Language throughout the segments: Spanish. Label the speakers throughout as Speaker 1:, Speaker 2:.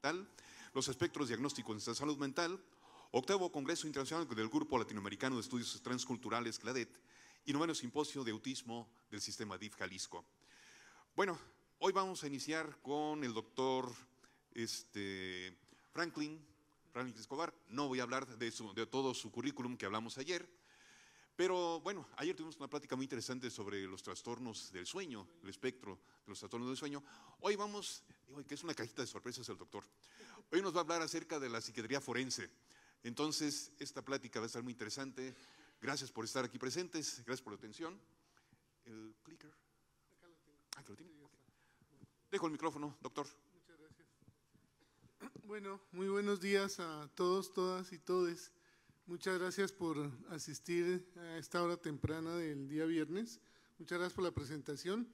Speaker 1: mental, los espectros diagnósticos de salud mental, octavo Congreso Internacional del Grupo Latinoamericano de Estudios Transculturales, CLADET, y noveno Simposio de Autismo del Sistema DIF Jalisco. Bueno, hoy vamos a iniciar con el doctor Franklin Escobar. No voy a hablar de todo su currículum que hablamos ayer, pero bueno, ayer tuvimos una plática muy interesante sobre los trastornos del sueño, el espectro de los trastornos del sueño. Hoy vamos, que es una cajita de sorpresas el doctor, hoy nos va a hablar acerca de la psiquiatría forense. Entonces, esta plática va a estar muy interesante. Gracias por estar aquí presentes, gracias por la atención. El clicker. Acá lo tiene. Okay. Dejo el micrófono, doctor.
Speaker 2: Muchas gracias. Bueno, muy buenos días a todos, todas y todes. Muchas gracias por asistir a esta hora temprana del día viernes. Muchas gracias por la presentación.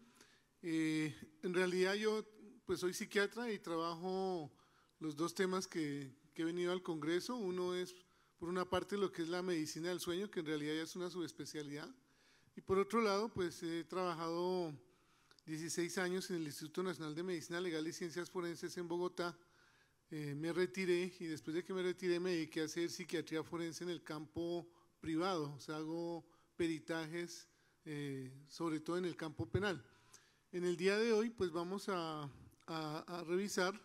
Speaker 2: En realidad yo pues soy psiquiatra y trabajo los dos temas que he venido al Congreso. Uno es, por una parte, lo que es la medicina del sueño, que en realidad ya es una subespecialidad. Y por otro lado, pues he trabajado 16 años en el Instituto Nacional de Medicina Legal y Ciencias Forenses en Bogotá. Me retiré y después de que me retiré me dediqué a hacer psiquiatría forense en el campo privado. O sea, hago peritajes, sobre todo en el campo penal. En el día de hoy, pues vamos a revisar,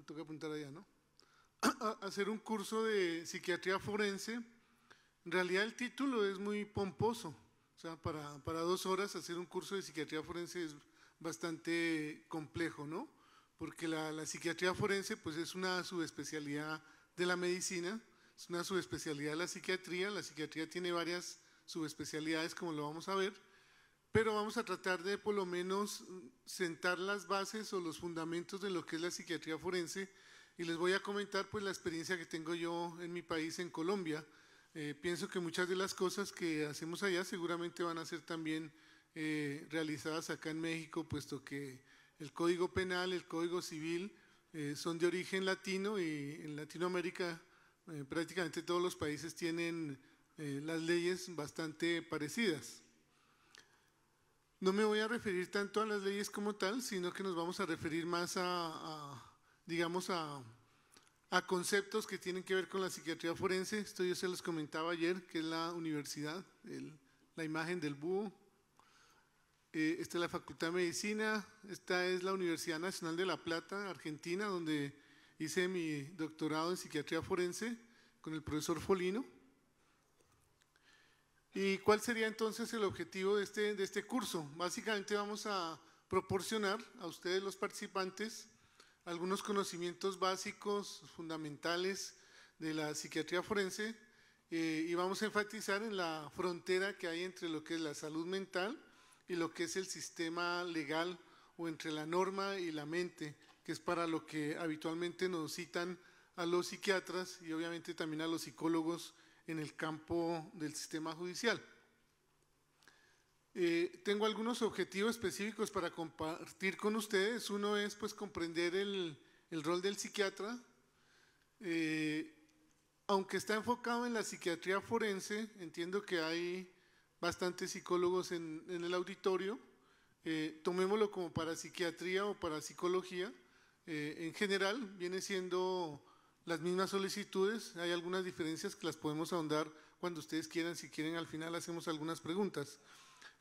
Speaker 2: toca apuntar allá, ¿no? Hacer un curso de psiquiatría forense. En realidad el título es muy pomposo, o sea, para 2 horas hacer un curso de psiquiatría forense es bastante complejo, ¿no? Porque la psiquiatría forense pues es una subespecialidad de la medicina, es una subespecialidad de la psiquiatría tiene varias subespecialidades como lo vamos a ver, pero vamos a tratar de por lo menos sentar las bases o los fundamentos de lo que es la psiquiatría forense. Y les voy a comentar pues la experiencia que tengo yo en mi país, en Colombia. Pienso que muchas de las cosas que hacemos allá seguramente van a ser también realizadas acá en México, puesto que el Código Penal, el Código Civil son de origen latino y en Latinoamérica prácticamente todos los países tienen las leyes bastante parecidas. No me voy a referir tanto a las leyes como tal, sino que nos vamos a referir más digamos a conceptos que tienen que ver con la psiquiatría forense. Esto yo se los comentaba ayer, que es la universidad, la imagen del búho. Esta es la Facultad de Medicina, esta es la Universidad Nacional de La Plata, Argentina, donde hice mi doctorado en psiquiatría forense con el profesor Folino. ¿Y cuál sería entonces el objetivo de este curso? Básicamente vamos a proporcionar a ustedes los participantes algunos conocimientos básicos, fundamentales de la psiquiatría forense y vamos a enfatizar en la frontera que hay entre lo que es la salud mental y lo que es el sistema legal o entre la norma y la mente, que es para lo que habitualmente nos citan a los psiquiatras y obviamente también a los psicólogos en el campo del sistema judicial. Tengo algunos objetivos específicos para compartir con ustedes. Uno es pues comprender el rol del psiquiatra. Aunque está enfocado en la psiquiatría forense, entiendo que hay bastantes psicólogos en el auditorio. Tomémoslo como para psiquiatría o para psicología. En general viene siendo las mismas solicitudes. Hay algunas diferencias que las podemos ahondar cuando ustedes quieran. Si quieren, al final hacemos algunas preguntas.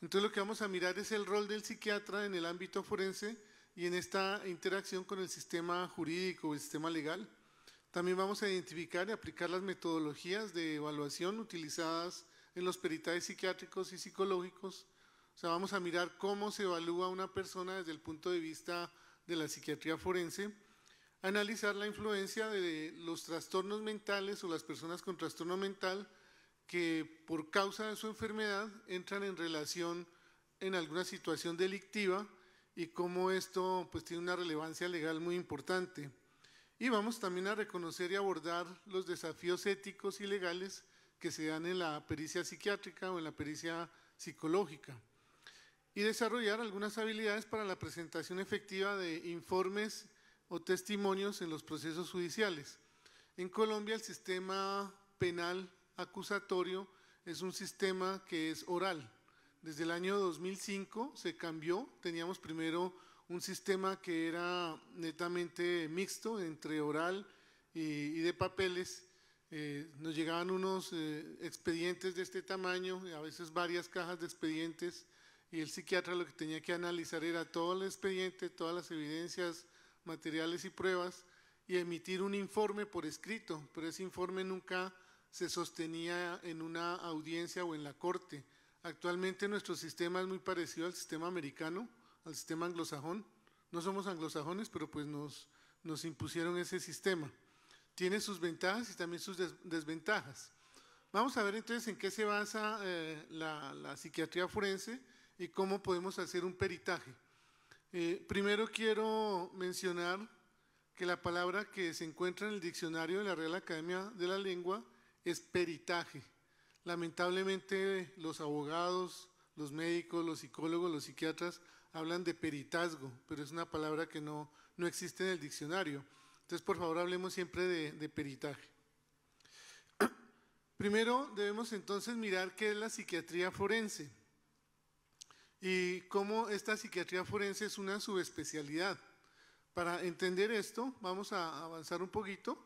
Speaker 2: Entonces lo que vamos a mirar es el rol del psiquiatra en el ámbito forense y en esta interacción con el sistema jurídico o el sistema legal. También vamos a identificar y aplicar las metodologías de evaluación utilizadas en los peritajes psiquiátricos y psicológicos. O sea, vamos a mirar cómo se evalúa una persona desde el punto de vista de la psiquiatría forense, analizar la influencia de los trastornos mentales o las personas con trastorno mental que por causa de su enfermedad entran en relación en alguna situación delictiva y cómo esto pues tiene una relevancia legal muy importante. Y vamos también a reconocer y abordar los desafíos éticos y legales que se dan en la pericia psiquiátrica o en la pericia psicológica y desarrollar algunas habilidades para la presentación efectiva de informes o testimonios en los procesos judiciales. En Colombia el sistema penal acusatorio es un sistema que es oral. Desde el año 2005 se cambió, teníamos primero un sistema que era netamente mixto entre oral y de papeles. Nos llegaban unos expedientes de este tamaño, a veces varias cajas de expedientes, y el psiquiatra lo que tenía que analizar era todo el expediente, todas las evidencias, materiales y pruebas, y emitir un informe por escrito, pero ese informe nunca se sostenía en una audiencia o en la corte. Actualmente nuestro sistema es muy parecido al sistema americano, al sistema anglosajón. No somos anglosajones, pero pues nos impusieron ese sistema. Tiene sus ventajas y también sus desventajas. Vamos a ver entonces en qué se basa la psiquiatría forense y cómo podemos hacer un peritaje. Primero quiero mencionar que la palabra que se encuentra en el diccionario de la Real Academia de la Lengua es peritaje. Lamentablemente los abogados, los médicos, los psicólogos, los psiquiatras hablan de peritazgo, pero es una palabra que no existe en el diccionario. Entonces, por favor, hablemos siempre de peritaje. Primero debemos entonces mirar qué es la psiquiatría forense y cómo esta psiquiatría forense es una subespecialidad. Para entender esto, vamos a avanzar un poquito.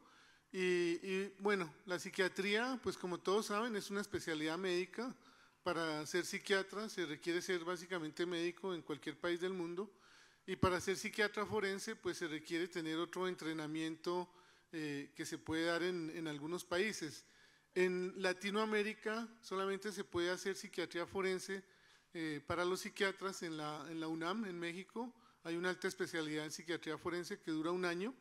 Speaker 2: Y bueno, la psiquiatría, pues como todos saben, es una especialidad médica. Para ser psiquiatra se requiere ser básicamente médico en cualquier país del mundo. Y para ser psiquiatra forense, pues se requiere tener otro entrenamiento que se puede dar en algunos países. En Latinoamérica solamente se puede hacer psiquiatría forense para los psiquiatras en la UNAM, en México. Hay una alta especialidad en psiquiatría forense que dura 1 año.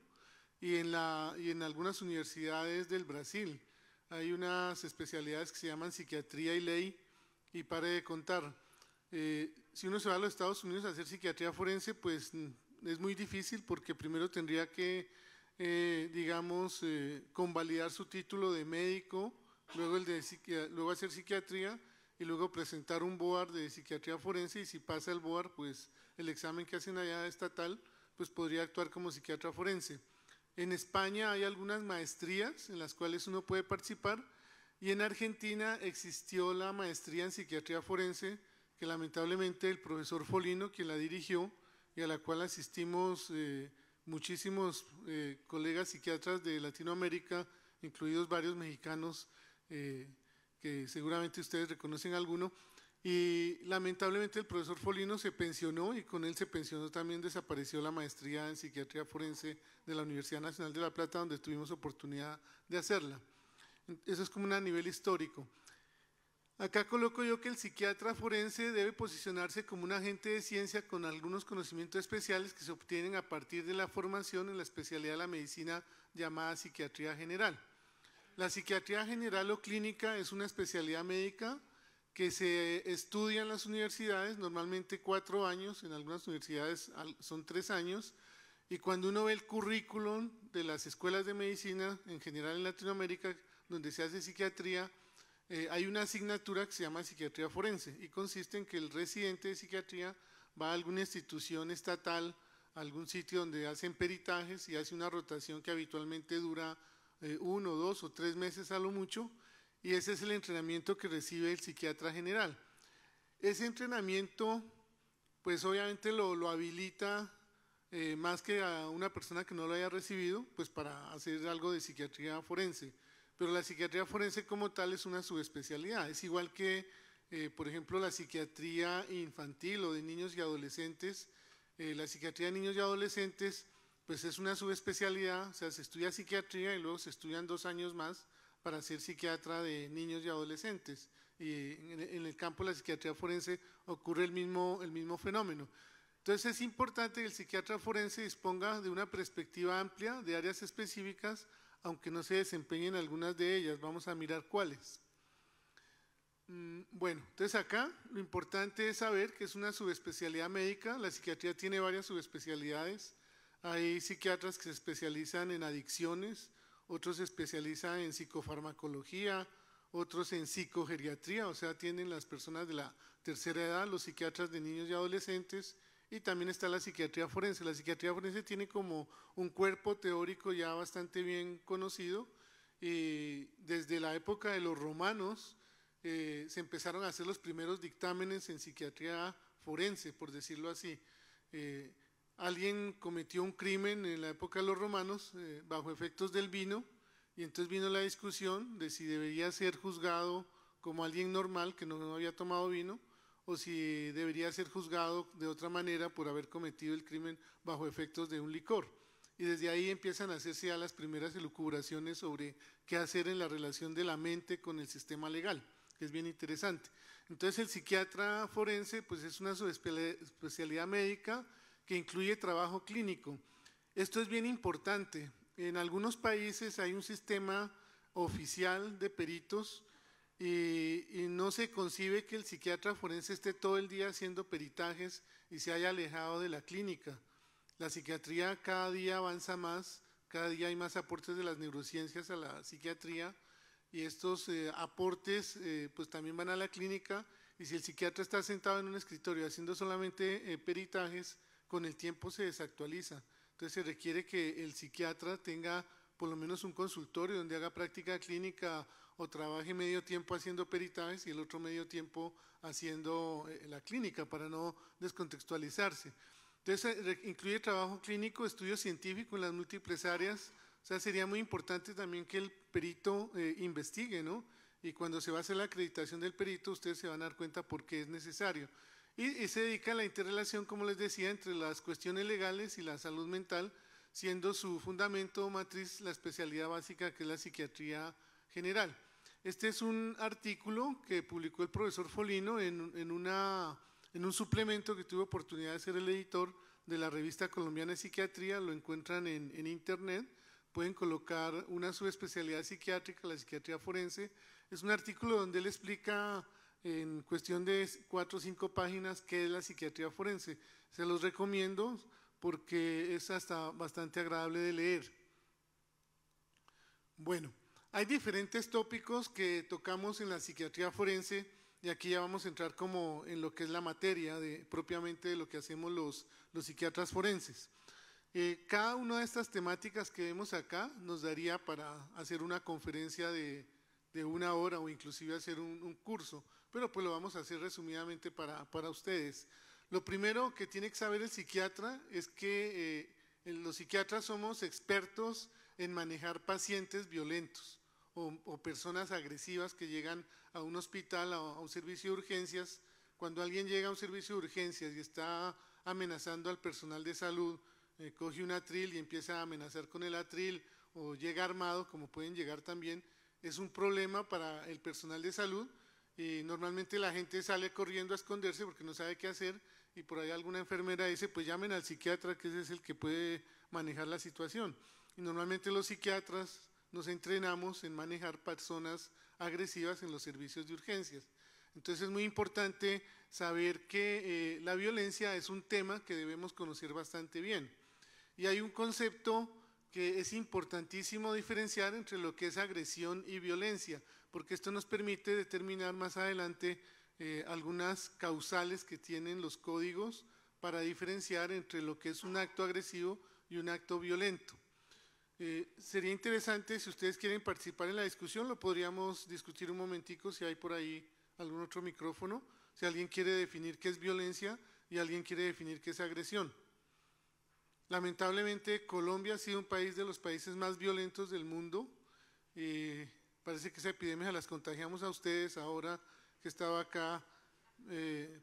Speaker 2: Y en algunas universidades del Brasil hay unas especialidades que se llaman psiquiatría y ley, y pare de contar. Si uno se va a los Estados Unidos a hacer psiquiatría forense, pues es muy difícil porque primero tendría que, digamos, convalidar su título de médico, luego hacer psiquiatría y luego presentar un BOAR de psiquiatría forense, y si pasa el BOAR, pues el examen que hacen allá estatal, pues podría actuar como psiquiatra forense. En España hay algunas maestrías en las cuales uno puede participar, y en Argentina existió la maestría en psiquiatría forense, que lamentablemente el profesor Folino, quien la dirigió y a la cual asistimos muchísimos colegas psiquiatras de Latinoamérica, incluidos varios mexicanos, que seguramente ustedes reconocen alguno, y lamentablemente el profesor Folino se pensionó, y con él se pensionó también, desapareció la maestría en psiquiatría forense de la Universidad Nacional de La Plata, donde tuvimos oportunidad de hacerla. Eso es como a nivel histórico. Acá coloco yo que el psiquiatra forense debe posicionarse como un agente de ciencia con algunos conocimientos especiales que se obtienen a partir de la formación en la especialidad de la medicina llamada psiquiatría general. La psiquiatría general o clínica es una especialidad médica que se estudia en las universidades, normalmente 4 años, en algunas universidades son 3 años, y cuando uno ve el currículum de las escuelas de medicina, en general en Latinoamérica, donde se hace psiquiatría, hay una asignatura que se llama psiquiatría forense, y consiste en que el residente de psiquiatría va a alguna institución estatal, a algún sitio donde hacen peritajes y hace una rotación que habitualmente dura 1, 2 o 3 meses a lo mucho, y ese es el entrenamiento que recibe el psiquiatra general. Ese entrenamiento, pues obviamente lo habilita más que a una persona que no lo haya recibido, pues para hacer algo de psiquiatría forense. Pero la psiquiatría forense como tal es una subespecialidad. Es igual que, por ejemplo, la psiquiatría infantil o de niños y adolescentes. La psiquiatría de niños y adolescentes, pues es una subespecialidad, o sea, se estudia psiquiatría y luego se estudian 2 años más para ser psiquiatra de niños y adolescentes. Y en el campo de la psiquiatría forense ocurre el mismo fenómeno. Entonces es importante que el psiquiatra forense disponga de una perspectiva amplia de áreas específicas, aunque no se desempeñen algunas de ellas. Vamos a mirar cuáles. Bueno, entonces acá lo importante es saber que es una subespecialidad médica. La psiquiatría tiene varias subespecialidades. Hay psiquiatras que se especializan en adicciones, otros se especializan en psicofarmacología, otros en psicogeriatría, o sea, atienden las personas de la tercera edad, los psiquiatras de niños y adolescentes, y también está la psiquiatría forense. La psiquiatría forense tiene como un cuerpo teórico ya bastante bien conocido, y desde la época de los romanos se empezaron a hacer los primeros dictámenes en psiquiatría forense, por decirlo así. alguien cometió un crimen en la época de los romanos bajo efectos del vino, y entonces vino la discusión de si debería ser juzgado como alguien normal que no había tomado vino, o si debería ser juzgado de otra manera por haber cometido el crimen bajo efectos de un licor. Y desde ahí empiezan a hacerse ya las primeras elucubraciones sobre qué hacer en la relación de la mente con el sistema legal, que es bien interesante. Entonces el psiquiatra forense pues es una subespecialidad médica que incluye trabajo clínico. Esto es bien importante. En algunos países hay un sistema oficial de peritos y no se concibe que el psiquiatra forense esté todo el día haciendo peritajes y se haya alejado de la clínica. La psiquiatría cada día avanza más, cada día hay más aportes de las neurociencias a la psiquiatría, y estos aportes pues también van a la clínica, y si el psiquiatra está sentado en un escritorio haciendo solamente peritajes, con el tiempo se desactualiza. Entonces se requiere que el psiquiatra tenga por lo menos un consultorio donde haga práctica clínica o trabaje medio tiempo haciendo peritajes y el otro medio tiempo haciendo la clínica para no descontextualizarse. Entonces incluye trabajo clínico, estudio científico en las múltiples áreas. O sea, sería muy importante también que el perito investigue, ¿no? Y cuando se va a hacer la acreditación del perito, ustedes se van a dar cuenta por qué es necesario. Y se dedica a la interrelación, como les decía, entre las cuestiones legales y la salud mental, siendo su fundamento matriz la especialidad básica que es la psiquiatría general. Este es un artículo que publicó el profesor Folino en un suplemento que tuve oportunidad de ser el editor de la revista colombiana de psiquiatría. Lo encuentran en internet, pueden colocar una subespecialidad psiquiátrica, la psiquiatría forense. Es un artículo donde él explica en cuestión de 4 o 5 páginas qué es la psiquiatría forense. Se los recomiendo porque es hasta bastante agradable de leer. Bueno, hay diferentes tópicos que tocamos en la psiquiatría forense, y aquí ya vamos a entrar como en lo que es la materia propiamente de lo que hacemos los psiquiatras forenses. Cada una de estas temáticas que vemos acá nos daría para hacer una conferencia de 1 hora o inclusive hacer un curso, pero pues lo vamos a hacer resumidamente para ustedes. Lo primero que tiene que saber el psiquiatra es que los psiquiatras somos expertos en manejar pacientes violentos o personas agresivas que llegan a un hospital, a un servicio de urgencias. Cuando alguien llega a un servicio de urgencias y está amenazando al personal de salud, coge un atril y empieza a amenazar con el atril, o llega armado, como pueden llegar también, es un problema para el personal de salud, y normalmente la gente sale corriendo a esconderse porque no sabe qué hacer, y por ahí alguna enfermera dice, pues llamen al psiquiatra, que ese es el que puede manejar la situación. Y normalmente los psiquiatras nos entrenamos en manejar personas agresivas en los servicios de urgencias. Entonces es muy importante saber que la violencia es un tema que debemos conocer bastante bien. Y hay un concepto que es importantísimo diferenciar entre lo que es agresión y violencia, porque esto nos permite determinar más adelante algunas causales que tienen los códigos para diferenciar entre lo que es un acto agresivo y un acto violento. Sería interesante, si ustedes quieren participar en la discusión, lo podríamos discutir un momentico, si hay por ahí algún otro micrófono, si alguien quiere definir qué es violencia y alguien quiere definir qué es agresión. Lamentablemente Colombia ha sido un país de los países más violentos del mundo. Parece que esa epidemia las contagiamos a ustedes. Ahora que estaba acá,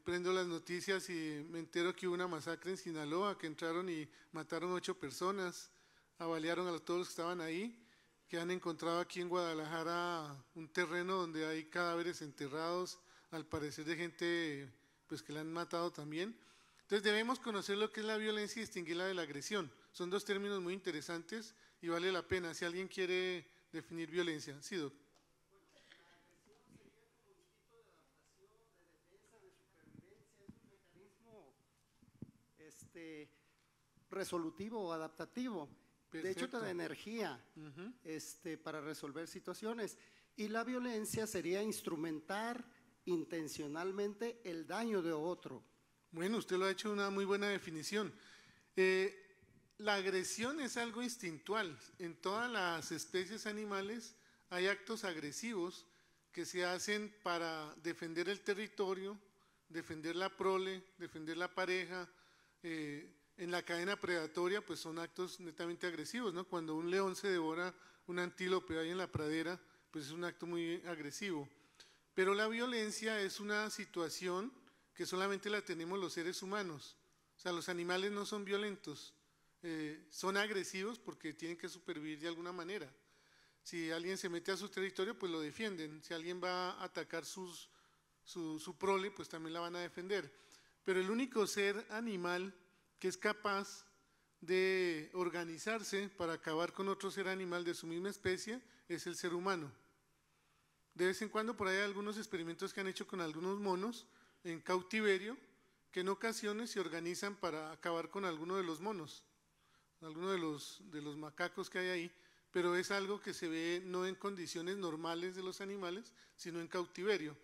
Speaker 2: prendo las noticias y me entero que hubo una masacre en Sinaloa, que entraron y mataron 8 personas, abalearon a todos los que estaban ahí, que han encontrado aquí en Guadalajara un terreno donde hay cadáveres enterrados, al parecer de gente pues que la han matado también. Entonces debemos conocer lo que es la violencia y distinguirla de la agresión. Son 2 términos muy interesantes y vale la pena si alguien quiere definir violencia. Sí, Doc.
Speaker 3: Resolutivo o adaptativo.
Speaker 2: Perfecto.
Speaker 3: De hecho te da energía para resolver situaciones, y la violencia sería instrumentar intencionalmente el daño de otro.
Speaker 2: Bueno, usted lo ha hecho una muy buena definición. La agresión es algo instintual. En todas las especies animales hay actos agresivos que se hacen para defender el territorio, defender la prole, defender la pareja, en la cadena predatoria, pues son actos netamente agresivos, ¿no? Cuando un león se devora un antílope ahí en la pradera, pues es un acto muy agresivo. Pero la violencia es una situación que solamente la tenemos los seres humanos. O sea, los animales no son violentos, son agresivos porque tienen que supervivir de alguna manera. Si alguien se mete a su territorio, pues lo defienden. Si alguien va a atacar su prole, pues también la van a defender. Pero el único ser animal que es capaz de organizarse para acabar con otro ser animal de su misma especie es el ser humano. De vez en cuando por ahí hay algunos experimentos que han hecho con algunos monos en cautiverio, que en ocasiones se organizan para acabar con alguno de los monos, alguno de los macacos que hay ahí, pero es algo que se ve no en condiciones normales de los animales, sino en cautiverio.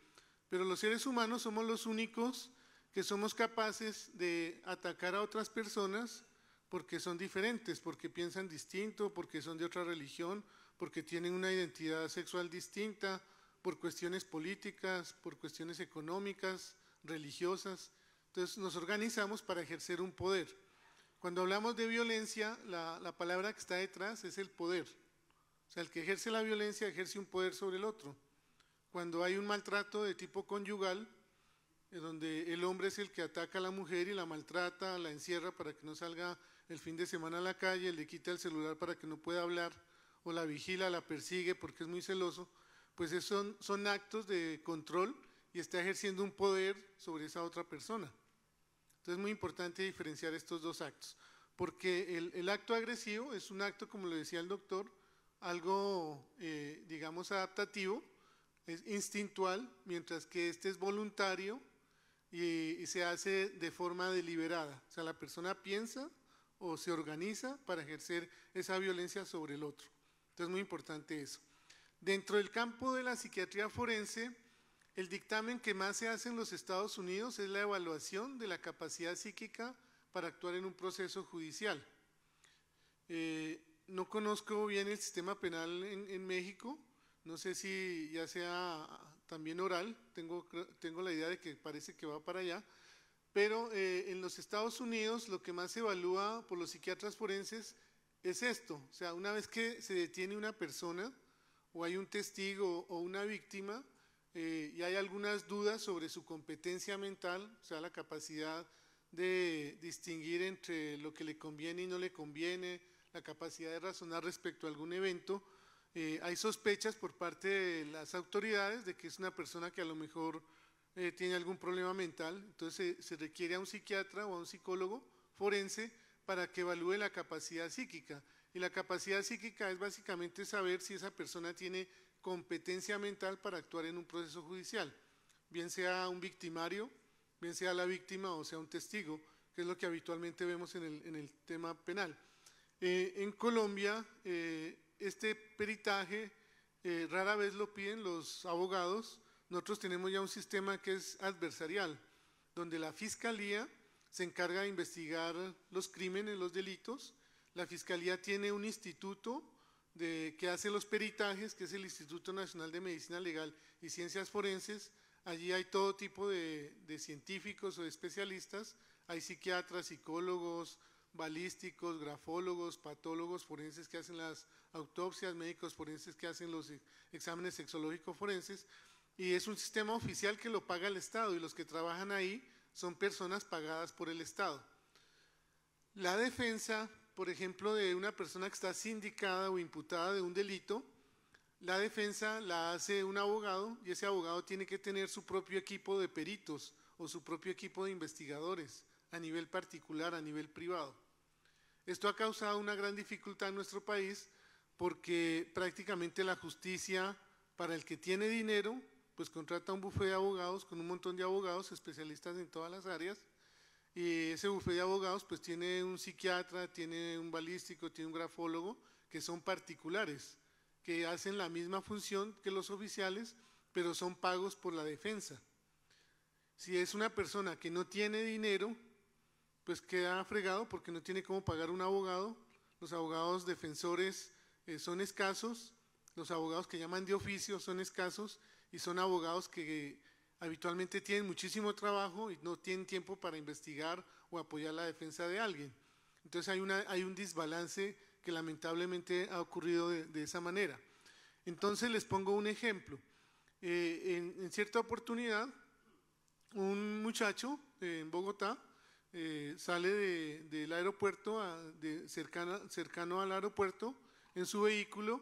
Speaker 2: Pero los seres humanos somos los únicos que somos capaces de atacar a otras personas porque son diferentes, porque piensan distinto, porque son de otra religión, porque tienen una identidad sexual distinta, por cuestiones políticas, por cuestiones económicas, religiosas. Entonces nos organizamos para ejercer un poder. Cuando hablamos de violencia, la palabra que está detrás es el poder. O sea, el que ejerce la violencia ejerce un poder sobre el otro. Cuando hay un maltrato de tipo conyugal, donde el hombre es el que ataca a la mujer y la maltrata, la encierra para que no salga el fin de semana a la calle, le quita el celular para que no pueda hablar, o la vigila, la persigue porque es muy celoso, pues son actos de control y está ejerciendo un poder sobre esa otra persona. Entonces es muy importante diferenciar estos dos actos, porque el acto agresivo es un acto, como lo decía el doctor, algo, digamos, adaptativo, es instintual, mientras que este es voluntario y se hace de forma deliberada. O sea, la persona piensa o se organiza para ejercer esa violencia sobre el otro. Entonces es muy importante eso. Dentro del campo de la psiquiatría forense, el dictamen que más se hace en los Estados Unidos es la evaluación de la capacidad psíquica para actuar en un proceso judicial. No conozco bien el sistema penal en México, no sé si ya sea también oral, tengo la idea de que parece que va para allá, pero en los Estados Unidos lo que más se evalúa por los psiquiatras forenses es esto, o sea, una vez que se detiene una persona o hay un testigo o una víctima y hay algunas dudas sobre su competencia mental, o sea, la capacidad de distinguir entre lo que le conviene y no le conviene, la capacidad de razonar respecto a algún evento, hay sospechas por parte de las autoridades de que es una persona que a lo mejor tiene algún problema mental, entonces se requiere a un psiquiatra o a un psicólogo forense para que evalúe la capacidad psíquica. Y la capacidad psíquica es básicamente saber si esa persona tiene competencia mental para actuar en un proceso judicial, bien sea un victimario, bien sea la víctima o sea un testigo, que es lo que habitualmente vemos en el tema penal. En Colombia, este peritaje rara vez lo piden los abogados. Nosotros tenemos ya un sistema que es adversarial, donde la Fiscalía se encarga de investigar los crímenes, los delitos. La Fiscalía tiene un instituto que hace los peritajes, que es el Instituto Nacional de Medicina Legal y Ciencias Forenses. Allí hay todo tipo de científicos o de especialistas, hay psiquiatras, psicólogos, balísticos, grafólogos, patólogos forenses que hacen las autopsias, médicos forenses que hacen los exámenes sexológicos forenses, y es un sistema oficial que lo paga el Estado, y los que trabajan ahí son personas pagadas por el Estado. La defensa, por ejemplo, de una persona que está sindicada o imputada de un delito, la defensa la hace un abogado, y ese abogado tiene que tener su propio equipo de peritos o su propio equipo de investigadores a nivel particular, a nivel privado. Esto ha causado una gran dificultad en nuestro país porque prácticamente la justicia, para el que tiene dinero, pues contrata un bufete de abogados con un montón de abogados especialistas en todas las áreas, y ese bufete de abogados pues tiene un psiquiatra, tiene un balístico, tiene un grafólogo, que son particulares, que hacen la misma función que los oficiales, pero son pagos por la defensa. Si es una persona que no tiene dinero, pues queda fregado porque no tiene cómo pagar un abogado. Los abogados defensores son escasos, los abogados que llaman de oficio son escasos, y son abogados que habitualmente tienen muchísimo trabajo y no tienen tiempo para investigar o apoyar la defensa de alguien. Entonces hay un desbalance que lamentablemente ha ocurrido de esa manera. Entonces les pongo un ejemplo. En cierta oportunidad, un muchacho en Bogotá sale del aeropuerto, cercano al aeropuerto, en su vehículo,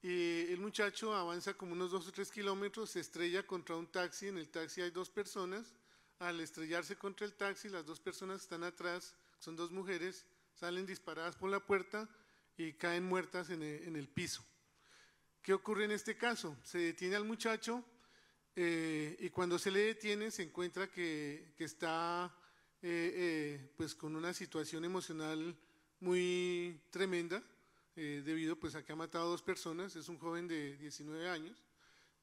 Speaker 2: y el muchacho avanza como unos 2 o 3 kilómetros, se estrella contra un taxi. En el taxi hay 2 personas. Al estrellarse contra el taxi, las 2 personas que están atrás, son 2 mujeres, salen disparadas por la puerta y caen muertas en el piso. ¿Qué ocurre en este caso? Se detiene al muchacho y cuando se le detiene se encuentra que está pues con una situación emocional muy tremenda, debido pues a que ha matado a 2 personas. Es un joven de 19 años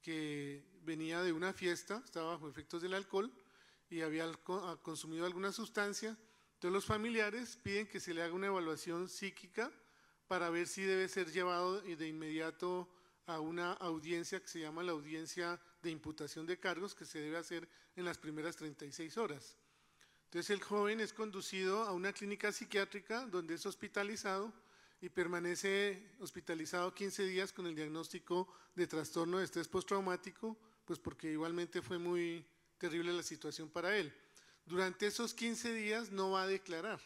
Speaker 2: que venía de una fiesta, estaba bajo efectos del alcohol y había consumido alguna sustancia. Entonces los familiares piden que se le haga una evaluación psíquica para ver si debe ser llevado de inmediato a una audiencia que se llama la audiencia de imputación de cargos, que se debe hacer en las primeras 36 horas. Entonces el joven es conducido a una clínica psiquiátrica donde es hospitalizado y permanece hospitalizado 15 días con el diagnóstico de trastorno de estrés postraumático, pues porque igualmente fue muy terrible la situación para él. Durante esos 15 días no va a declarar,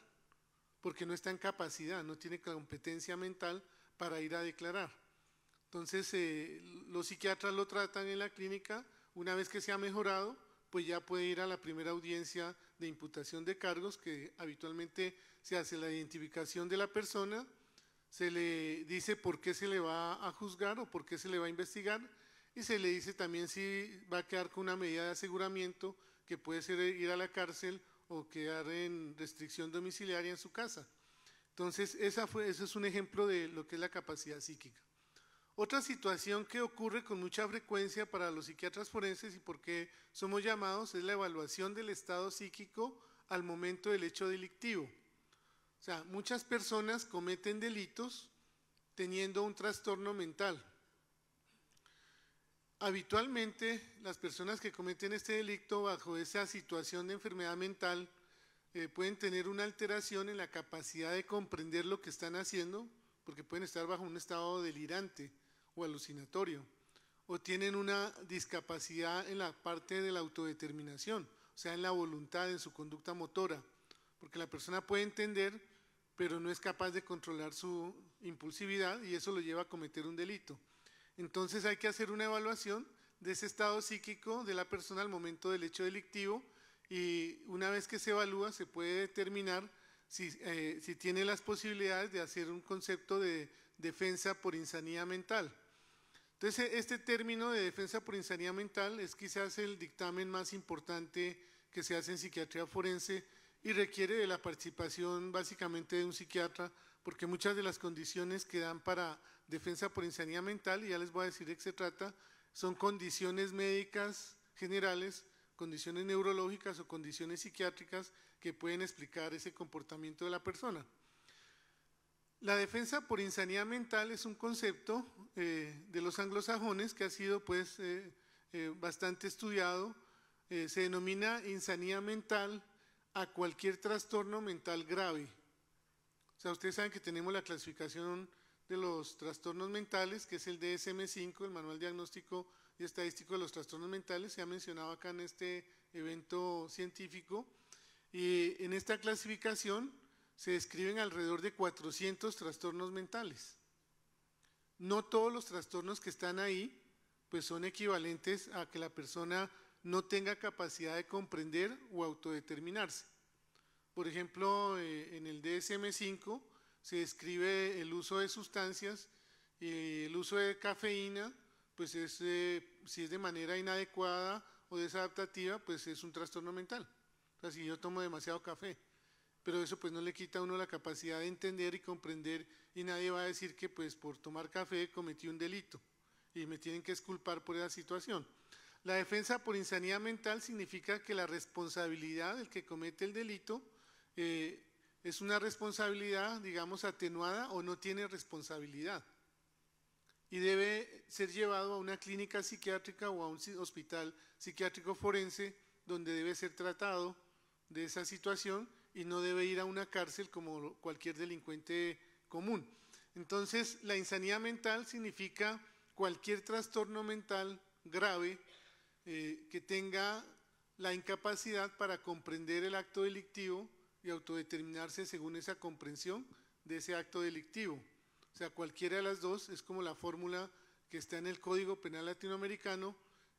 Speaker 2: porque no está en capacidad, no tiene competencia mental para ir a declarar. Entonces los psiquiatras lo tratan en la clínica. Una vez que se ha mejorado, pues ya puede ir a la primera audiencia de imputación de cargos, que habitualmente se hace la identificación de la persona, se le dice por qué se le va a juzgar o por qué se le va a investigar, y se le dice también si va a quedar con una medida de aseguramiento, que puede ser ir a la cárcel o quedar en restricción domiciliaria en su casa. Entonces, eso es un ejemplo de lo que es la capacidad psíquica. Otra situación que ocurre con mucha frecuencia para los psiquiatras forenses y por qué somos llamados es la evaluación del estado psíquico al momento del hecho delictivo. O sea, muchas personas cometen delitos teniendo un trastorno mental. Habitualmente, las personas que cometen este delito bajo esa situación de enfermedad mental pueden tener una alteración en la capacidad de comprender lo que están haciendo, porque pueden estar bajo un estado delirante o alucinatorio, o tienen una discapacidad en la parte de la autodeterminación, o sea, en la voluntad, en su conducta motora, porque la persona puede entender, pero no es capaz de controlar su impulsividad y eso lo lleva a cometer un delito. Entonces hay que hacer una evaluación de ese estado psíquico de la persona al momento del hecho delictivo, y una vez que se evalúa se puede determinar si tiene las posibilidades de hacer un concepto de defensa por insanía mental. Entonces este término de defensa por insanía mental es quizás el dictamen más importante que se hace en psiquiatría forense y requiere de la participación básicamente de un psiquiatra, porque muchas de las condiciones que dan para defensa por insanía mental, y ya les voy a decir de qué se trata, son condiciones médicas generales, condiciones neurológicas o condiciones psiquiátricas que pueden explicar ese comportamiento de la persona. La defensa por insanía mental es un concepto de los anglosajones que ha sido pues bastante estudiado. Se denomina insanía mental a cualquier trastorno mental grave. O sea, ustedes saben que tenemos la clasificación de los trastornos mentales, que es el DSM-5, el Manual Diagnóstico y Estadístico de los Trastornos Mentales, se ha mencionado acá en este evento científico, y en esta clasificación se describen alrededor de 400 trastornos mentales. No todos los trastornos que están ahí pues son equivalentes a que la persona no tenga capacidad de comprender o autodeterminarse. Por ejemplo, en el DSM-5 se describe el uso de sustancias, y el uso de cafeína, pues si es de manera inadecuada o desadaptativa, pues es un trastorno mental. O sea, si yo tomo demasiado café, pero eso pues no le quita a uno la capacidad de entender y comprender, y nadie va a decir que pues por tomar café cometí un delito y me tienen que exculpar por esa situación. La defensa por insanidad mental significa que la responsabilidad del que comete el delito es una responsabilidad, digamos, atenuada o no tiene responsabilidad, y debe ser llevado a una clínica psiquiátrica o a un hospital psiquiátrico forense donde debe ser tratado de esa situación y no debe ir a una cárcel como cualquier delincuente común. Entonces, la insanidad mental significa cualquier trastorno mental grave que tenga la incapacidad para comprender el acto delictivo y autodeterminarse según esa comprensión de ese acto delictivo. O sea, cualquiera de las dos es como la fórmula que está en el Código Penal Latinoamericano,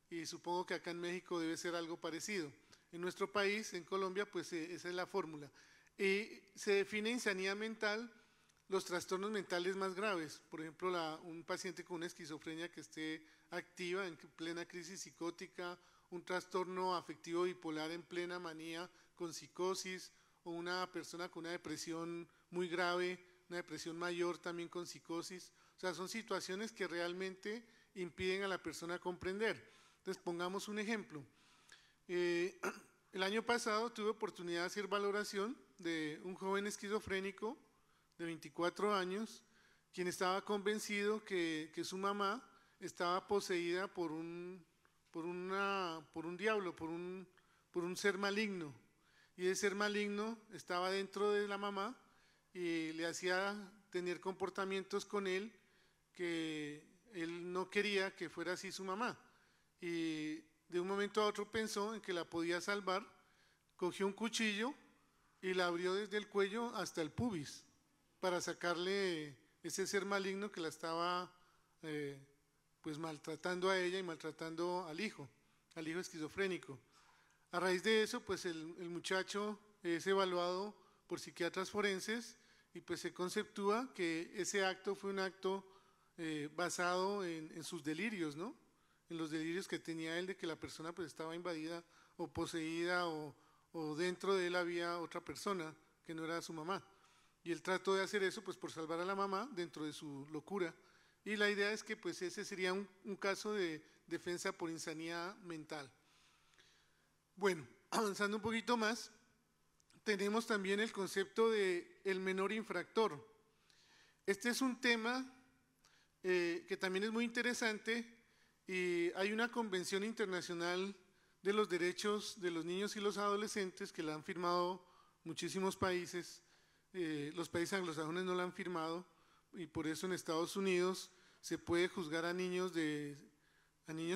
Speaker 2: y supongo que acá en México debe ser algo parecido. En nuestro país, en Colombia, pues esa es la fórmula. Se define insanidad mental los trastornos mentales más graves, por ejemplo, un paciente con una esquizofrenia que esté activa en plena crisis psicótica, un trastorno afectivo bipolar en plena manía con psicosis, o una persona con una depresión muy grave, una depresión mayor también con psicosis. O sea, son situaciones que realmente impiden a la persona comprender. Entonces, pongamos un ejemplo. El año pasado tuve oportunidad de hacer valoración de un joven esquizofrénico de 24 años, quien estaba convencido que su mamá estaba poseída por un diablo, por un ser maligno. Y ese ser maligno estaba dentro de la mamá y le hacía tener comportamientos con él que él no quería que fuera así su mamá. Y de un momento a otro pensó en que la podía salvar, cogió un cuchillo y la abrió desde el cuello hasta el pubis para sacarle ese ser maligno que la estaba pues maltratando a ella y maltratando al hijo esquizofrénico. A raíz de eso, pues el muchacho es evaluado por psiquiatras forenses y pues se conceptúa que ese acto fue un acto basado en sus delirios, ¿no? En los delirios que tenía él de que la persona pues estaba invadida o poseída o dentro de él había otra persona que no era su mamá. Y él trató de hacer eso pues por salvar a la mamá dentro de su locura. Y la idea es que pues ese sería un caso de defensa por insanidad mental. Bueno, avanzando un poquito más, tenemos también el concepto de el menor infractor. Este es un tema que también es muy interesante, y hay una convención internacional de los derechos de los niños y los adolescentes que la han firmado muchísimos países. Los países anglosajones no la han firmado, y por eso en Estados Unidos se puede juzgar a niños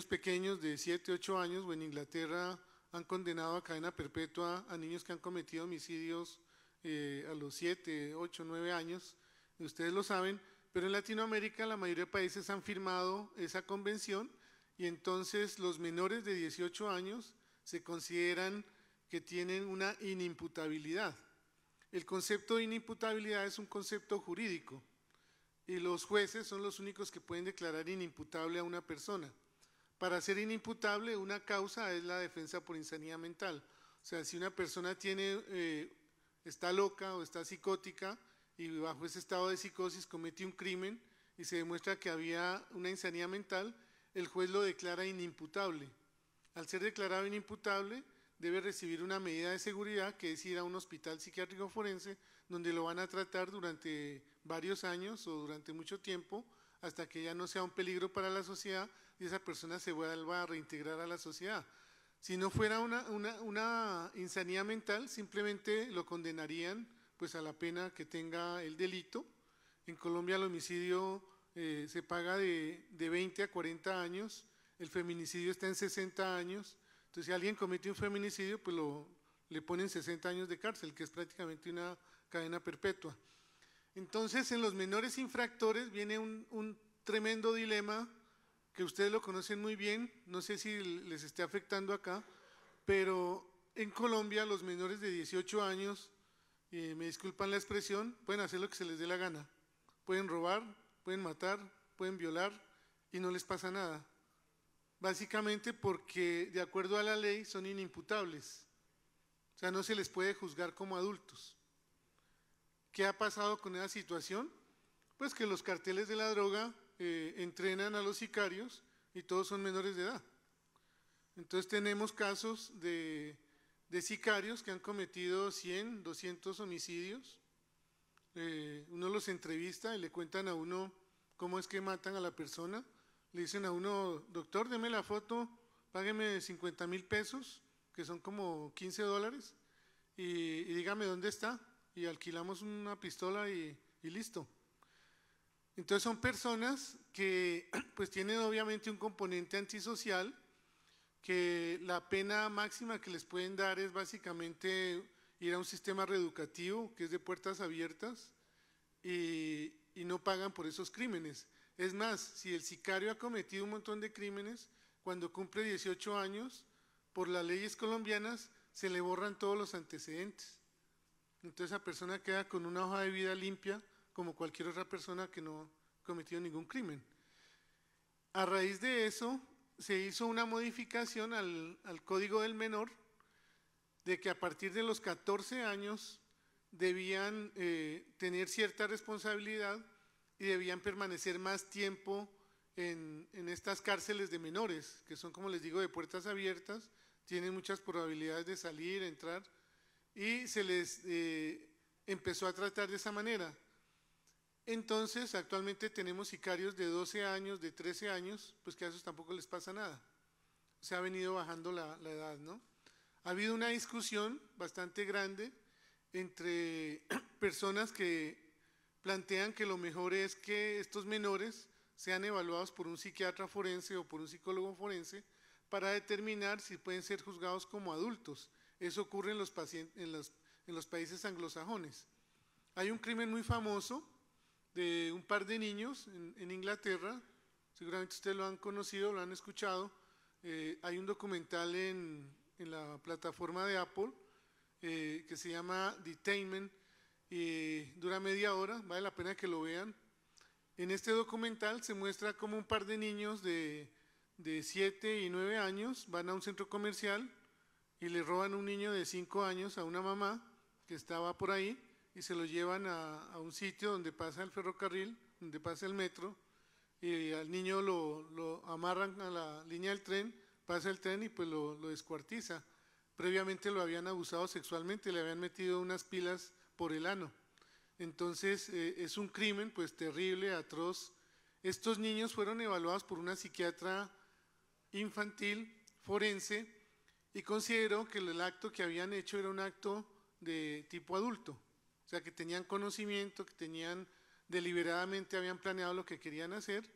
Speaker 2: pequeños de 7, 8 años, o en Inglaterra han condenado a cadena perpetua a niños que han cometido homicidios a los 7, 8, 9 años, ustedes lo saben, pero en Latinoamérica la mayoría de países han firmado esa convención, y entonces los menores de 18 años se consideran que tienen una inimputabilidad. El concepto de inimputabilidad es un concepto jurídico, y los jueces son los únicos que pueden declarar inimputable a una persona. Para ser inimputable, una causa es la defensa por insanidad mental. O sea, si una persona está loca o está psicótica y bajo ese estado de psicosis comete un crimen y se demuestra que había una insanidad mental, el juez lo declara inimputable. Al ser declarado inimputable, debe recibir una medida de seguridad, que es ir a un hospital psiquiátrico forense, donde lo van a tratar durante varios años o durante mucho tiempo, hasta que ya no sea un peligro para la sociedad y esa persona se vuelva a reintegrar a la sociedad. Si no fuera una insanidad mental, simplemente lo condenarían pues a la pena que tenga el delito. En Colombia el homicidio se paga de 20 a 40 años, el feminicidio está en 60 años, entonces si alguien comete un feminicidio, pues le ponen 60 años de cárcel, que es prácticamente una cadena perpetua. Entonces en los menores infractores viene un tremendo dilema que ustedes lo conocen muy bien, no sé si les esté afectando acá, pero en Colombia los menores de 18 años, me disculpan la expresión, pueden hacer lo que se les dé la gana, pueden robar, pueden matar, pueden violar y no les pasa nada, básicamente porque de acuerdo a la ley son inimputables, o sea, no se les puede juzgar como adultos. ¿Qué ha pasado con esa situación? Pues que los carteles de la droga entrenan a los sicarios y todos son menores de edad. Entonces tenemos casos de sicarios que han cometido 100, 200 homicidios. Uno los entrevista y le cuentan a uno cómo es que matan a la persona. Le dicen a uno, doctor, deme la foto, págueme 50,000 pesos, que son como $15, y dígame dónde está, y alquilamos una pistola y listo. Entonces son personas que pues tienen obviamente un componente antisocial, que la pena máxima que les pueden dar es básicamente ir a un sistema reeducativo que es de puertas abiertas y no pagan por esos crímenes. Es más, si el sicario ha cometido un montón de crímenes, cuando cumple 18 años, por las leyes colombianas se le borran todos los antecedentes. Entonces esa persona queda con una hoja de vida limpia como cualquier otra persona que no ha cometido ningún crimen. A raíz de eso se hizo una modificación al Código del Menor, de que a partir de los 14 años debían tener cierta responsabilidad y debían permanecer más tiempo en estas cárceles de menores, que son, como les digo, de puertas abiertas, tienen muchas probabilidades de salir, entrar, y se les empezó a tratar de esa manera. Entonces, actualmente tenemos sicarios de 12 años, de 13 años, pues que a esos tampoco les pasa nada. Se ha venido bajando la edad, ¿no? Ha habido una discusión bastante grande entre personas que plantean que lo mejor es que estos menores sean evaluados por un psiquiatra forense o por un psicólogo forense para determinar si pueden ser juzgados como adultos. Eso ocurre en los países anglosajones. Hay un crimen muy famoso de un par de niños en Inglaterra, seguramente ustedes lo han conocido, lo han escuchado. Hay un documental en la plataforma de Apple que se llama Detainment y dura media hora, vale la pena que lo vean. En este documental se muestra cómo un par de niños de 7 y 9 años van a un centro comercial y le roban a un niño de 5 años a una mamá que estaba por ahí y se lo llevan a un sitio donde pasa el ferrocarril, donde pasa el metro, y al niño lo amarran a la línea del tren, pasa el tren y pues lo descuartiza. Previamente lo habían abusado sexualmente, le habían metido unas pilas por el ano. Entonces es un crimen pues terrible, atroz. Estos niños fueron evaluados por una psiquiatra infantil forense y consideró que el acto que habían hecho era un acto de tipo adulto, o sea que tenían conocimiento, que tenían deliberadamente habían planeado lo que querían hacer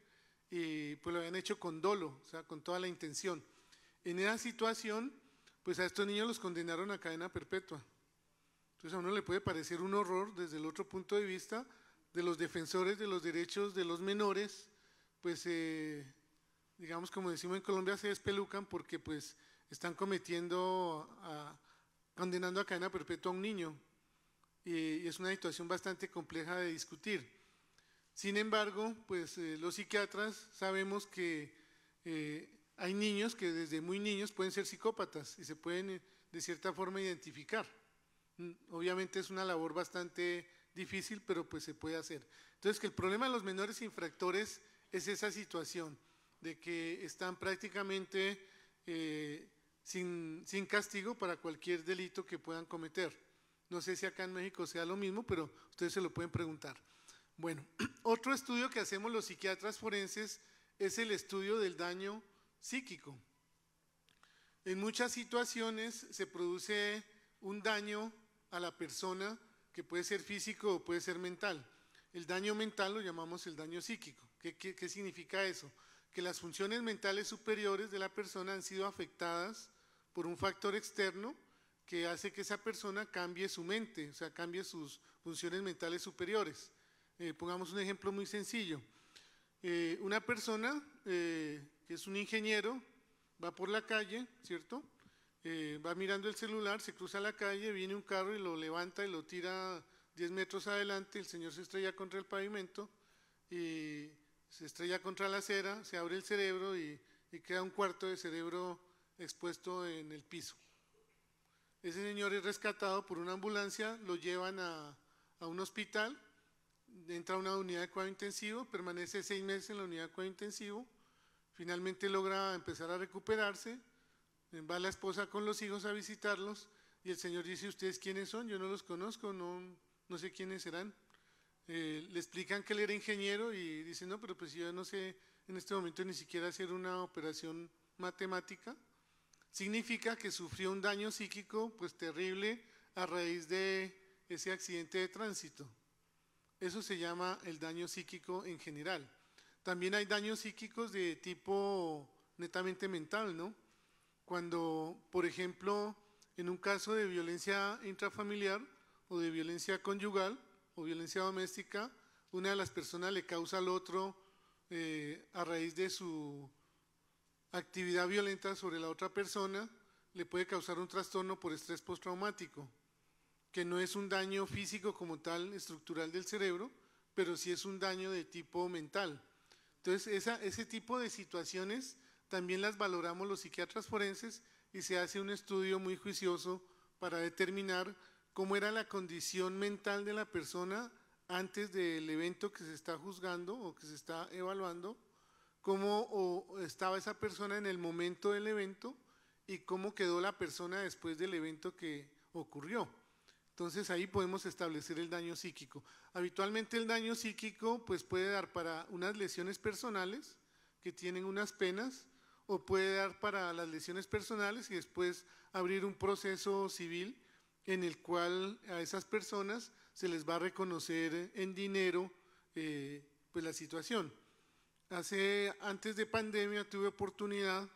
Speaker 2: y pues lo habían hecho con dolo, o sea con toda la intención. En esa situación pues a estos niños los condenaron a cadena perpetua. Entonces a uno le puede parecer un horror desde el otro punto de vista de los defensores de los derechos de los menores, pues digamos como decimos en Colombia se despelucan porque pues están condenando a cadena perpetua a un niño y es una situación bastante compleja de discutir. Sin embargo, pues los psiquiatras sabemos que hay niños que desde muy niños pueden ser psicópatas y se pueden de cierta forma identificar. Obviamente es una labor bastante difícil, pero pues se puede hacer. Entonces, que el problema de los menores infractores es esa situación, de que están prácticamente sin castigo para cualquier delito que puedan cometer. No sé si acá en México sea lo mismo, pero ustedes se lo pueden preguntar. Bueno, otro estudio que hacemos los psiquiatras forenses es el estudio del daño psíquico. En muchas situaciones se produce un daño a la persona que puede ser físico o puede ser mental. El daño mental lo llamamos el daño psíquico. ¿Qué significa eso? Que las funciones mentales superiores de la persona han sido afectadas por un factor externo que hace que esa persona cambie su mente, o sea, cambie sus funciones mentales superiores. Pongamos un ejemplo muy sencillo. Una persona que es un ingeniero va por la calle, ¿cierto? Va mirando el celular, se cruza la calle, viene un carro y lo levanta y lo tira 10 metros adelante, el señor se estrella contra el pavimento y se estrella contra la acera, se abre el cerebro y queda un cuarto de cerebro expuesto en el piso. Ese señor es rescatado por una ambulancia, lo llevan a un hospital, entra a una unidad de cuidado intensivo, permanece 6 meses en la unidad de cuidado intensivo, finalmente logra empezar a recuperarse, va la esposa con los hijos a visitarlos y el señor dice, ¿ustedes quiénes son? Yo no los conozco, no sé quiénes serán. Le explican que él era ingeniero y dice, no, pero pues yo no sé en este momento ni siquiera hacer una operación matemática. Significa que sufrió un daño psíquico pues terrible a raíz de ese accidente de tránsito. Eso se llama el daño psíquico en general. También hay daños psíquicos de tipo netamente mental, ¿no? Cuando, por ejemplo, en un caso de violencia intrafamiliar o de violencia conyugal o violencia doméstica, una de las personas le causa al otro a raíz de su actividad violenta sobre la otra persona, le puede causar un trastorno por estrés postraumático, que no es un daño físico como tal, estructural del cerebro, pero sí es un daño de tipo mental. Entonces, ese tipo de situaciones también las valoramos los psiquiatras forenses y se hace un estudio muy juicioso para determinar cómo era la condición mental de la persona antes del evento que se está juzgando o que se está evaluando, cómo estaba esa persona en el momento del evento y cómo quedó la persona después del evento que ocurrió. Entonces ahí podemos establecer el daño psíquico. Habitualmente el daño psíquico pues puede dar para unas lesiones personales que tienen unas penas, o puede dar para las lesiones personales y después abrir un proceso civil en el cual a esas personas se les va a reconocer en dinero pues la situación. Antes de pandemia tuve oportunidad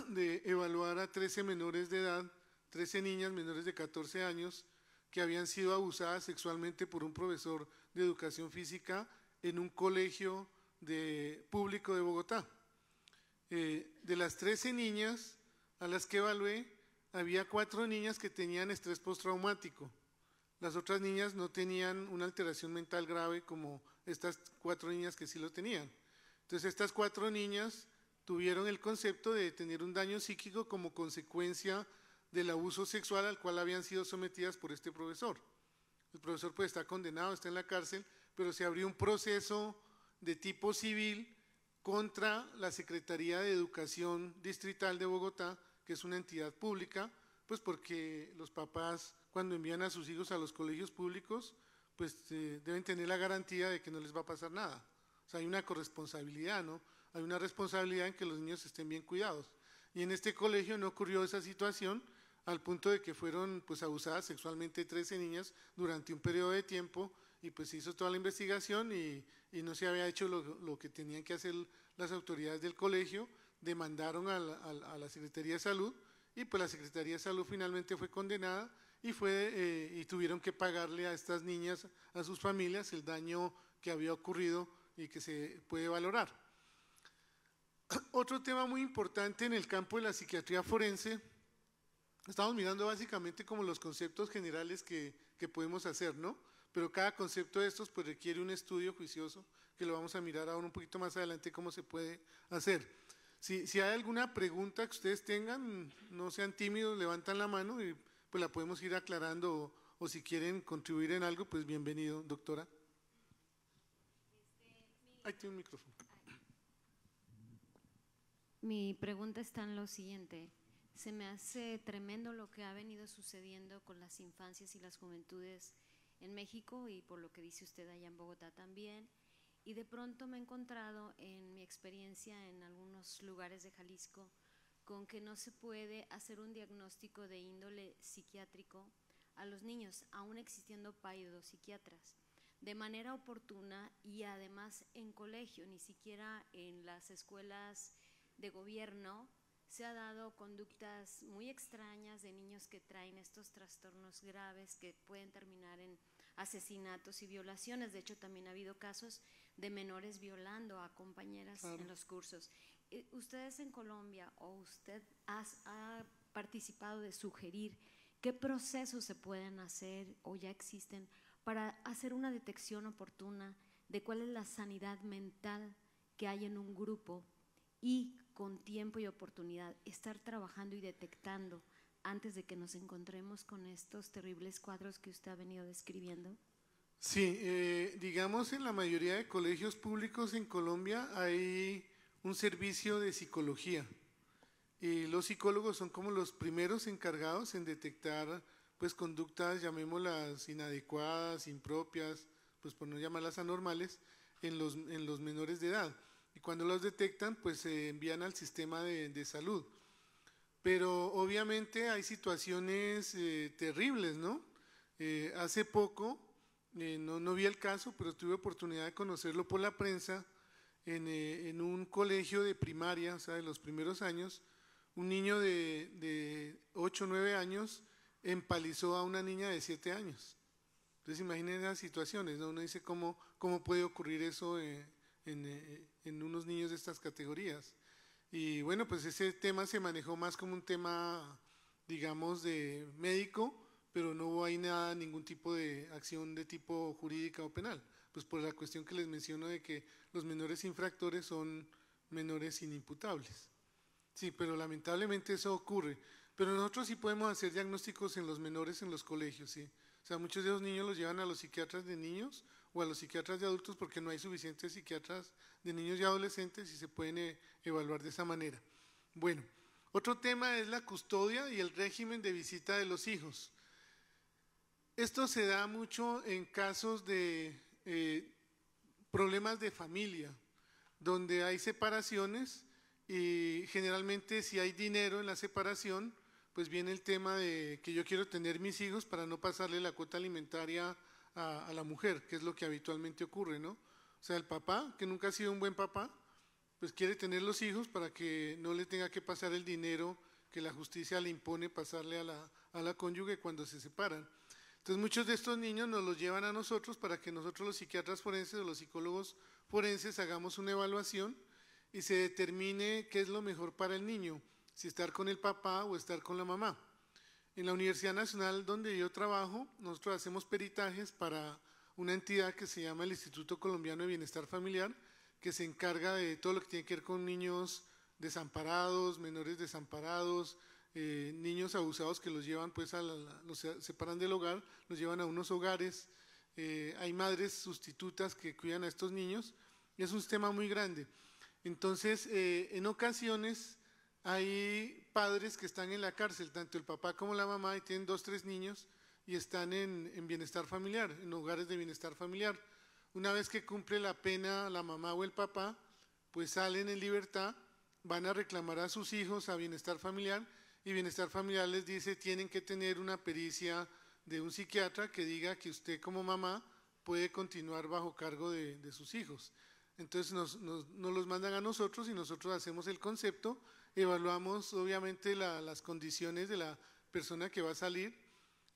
Speaker 2: de evaluar a 13 menores de edad, 13 niñas menores de 14 años que habían sido abusadas sexualmente por un profesor de educación física en un colegio público de Bogotá. De las 13 niñas a las que evalué, había 4 niñas que tenían estrés postraumático. Las otras niñas no tenían una alteración mental grave como estas 4 niñas que sí lo tenían. Entonces estas 4 niñas tuvieron el concepto de tener un daño psíquico como consecuencia del abuso sexual al cual habían sido sometidas por este profesor. El profesor pues está condenado, está en la cárcel, pero se abrió un proceso de tipo civil contra la Secretaría de Educación Distrital de Bogotá, que es una entidad pública, pues porque los papás cuando envían a sus hijos a los colegios públicos, pues deben tener la garantía de que no les va a pasar nada. O sea, hay una corresponsabilidad, ¿no? Hay una responsabilidad en que los niños estén bien cuidados. Y en este colegio no ocurrió esa situación, al punto de que fueron pues abusadas sexualmente 13 niñas durante un periodo de tiempo, y pues se hizo toda la investigación y no se había hecho lo que tenían que hacer las autoridades del colegio. Demandaron a la Secretaría de Salud y pues la Secretaría de Salud finalmente fue condenada y tuvieron que pagarle a estas niñas, a sus familias, el daño que había ocurrido y que se puede valorar. Otro tema muy importante en el campo de la psiquiatría forense, estamos mirando básicamente como los conceptos generales que podemos hacer, ¿no? Pero cada concepto de estos pues requiere un estudio juicioso, que lo vamos a mirar ahora un poquito más adelante cómo se puede hacer. Si hay alguna pregunta que ustedes tengan, no sean tímidos, levantan la mano y pues la podemos ir aclarando, o si quieren contribuir en algo, pues bienvenido, doctora. Ahí tiene un micrófono.
Speaker 4: Mi pregunta está en lo siguiente. Se me hace tremendo lo que ha venido sucediendo con las infancias y las juventudes en México, y por lo que dice usted allá en Bogotá también. Y de pronto me he encontrado en mi experiencia en algunos lugares de Jalisco con que no se puede hacer un diagnóstico de índole psiquiátrico a los niños, aún existiendo psiquiatras, de manera oportuna, y además en colegio, ni siquiera en las escuelas de gobierno se ha dado conductas muy extrañas de niños que traen estos trastornos graves que pueden terminar en asesinatos y violaciones. De hecho, también ha habido casos de menores violando a compañeras en los cursos. ¿Ustedes en Colombia o usted ha participado de sugerir qué procesos se pueden hacer o ya existen para hacer una detección oportuna de cuál es la sanidad mental que hay en un grupo y con tiempo y oportunidad estar trabajando y detectando antes de que nos encontremos con estos terribles cuadros que usted ha venido describiendo?
Speaker 2: Sí, digamos en la mayoría de colegios públicos en Colombia hay un servicio de psicología y los psicólogos son como los primeros encargados en detectar pues conductas, llamémoslas inadecuadas, impropias, pues por no llamarlas anormales, en los menores de edad. Y cuando los detectan, pues se envían al sistema de salud. Pero obviamente hay situaciones terribles, ¿no? Hace poco, no vi el caso, pero tuve oportunidad de conocerlo por la prensa, en un colegio de primaria, o sea, de los primeros años, un niño de 8 o 9 años empalizó a una niña de 7 años. Entonces imaginen las situaciones, ¿no? Uno dice cómo puede ocurrir eso en unos niños de estas categorías. Y bueno, pues ese tema se manejó más como un tema, digamos, de médico, pero no hubo ahí ningún tipo de acción de tipo jurídica o penal, pues por la cuestión que les menciono de que los menores infractores son menores inimputables. Sí, pero lamentablemente eso ocurre. Pero nosotros sí podemos hacer diagnósticos en los menores en los colegios, sí. O sea, muchos de los niños los llevan a los psiquiatras de niños o a los psiquiatras de adultos porque no hay suficientes psiquiatras de niños y adolescentes y se pueden evaluar de esa manera. Bueno, otro tema es la custodia y el régimen de visita de los hijos. Esto se da mucho en casos de problemas de familia, donde hay separaciones y generalmente si hay dinero en la separación, pues viene el tema de que yo quiero tener mis hijos para no pasarle la cuota alimentaria a la mujer, que es lo que habitualmente ocurre, ¿no? O sea, el papá, que nunca ha sido un buen papá, pues quiere tener los hijos para que no le tenga que pasar el dinero que la justicia le impone pasarle a la cónyuge cuando se separan. Entonces muchos de estos niños nos los llevan a nosotros para que nosotros los psiquiatras forenses o los psicólogos forenses hagamos una evaluación y se determine qué es lo mejor para el niño, si estar con el papá o estar con la mamá. En la Universidad Nacional donde yo trabajo, nosotros hacemos peritajes para una entidad que se llama el Instituto Colombiano de Bienestar Familiar, que se encarga de todo lo que tiene que ver con niños desamparados, menores desamparados, niños abusados que los llevan, pues los separan del hogar, los llevan a unos hogares, hay madres sustitutas que cuidan a estos niños, y es un tema muy grande. Entonces, en ocasiones hay padres que están en la cárcel, tanto el papá como la mamá, y tienen 2 o 3 niños, y están en bienestar familiar, en hogares de bienestar familiar. Una vez que cumple la pena la mamá o el papá, pues salen en libertad, van a reclamar a sus hijos a bienestar familiar, y bienestar familiar les dice tienen que tener una pericia de un psiquiatra que diga que usted como mamá puede continuar bajo cargo de sus hijos. Entonces nos los mandan a nosotros y nosotros hacemos el concepto, evaluamos obviamente las condiciones de la persona que va a salir.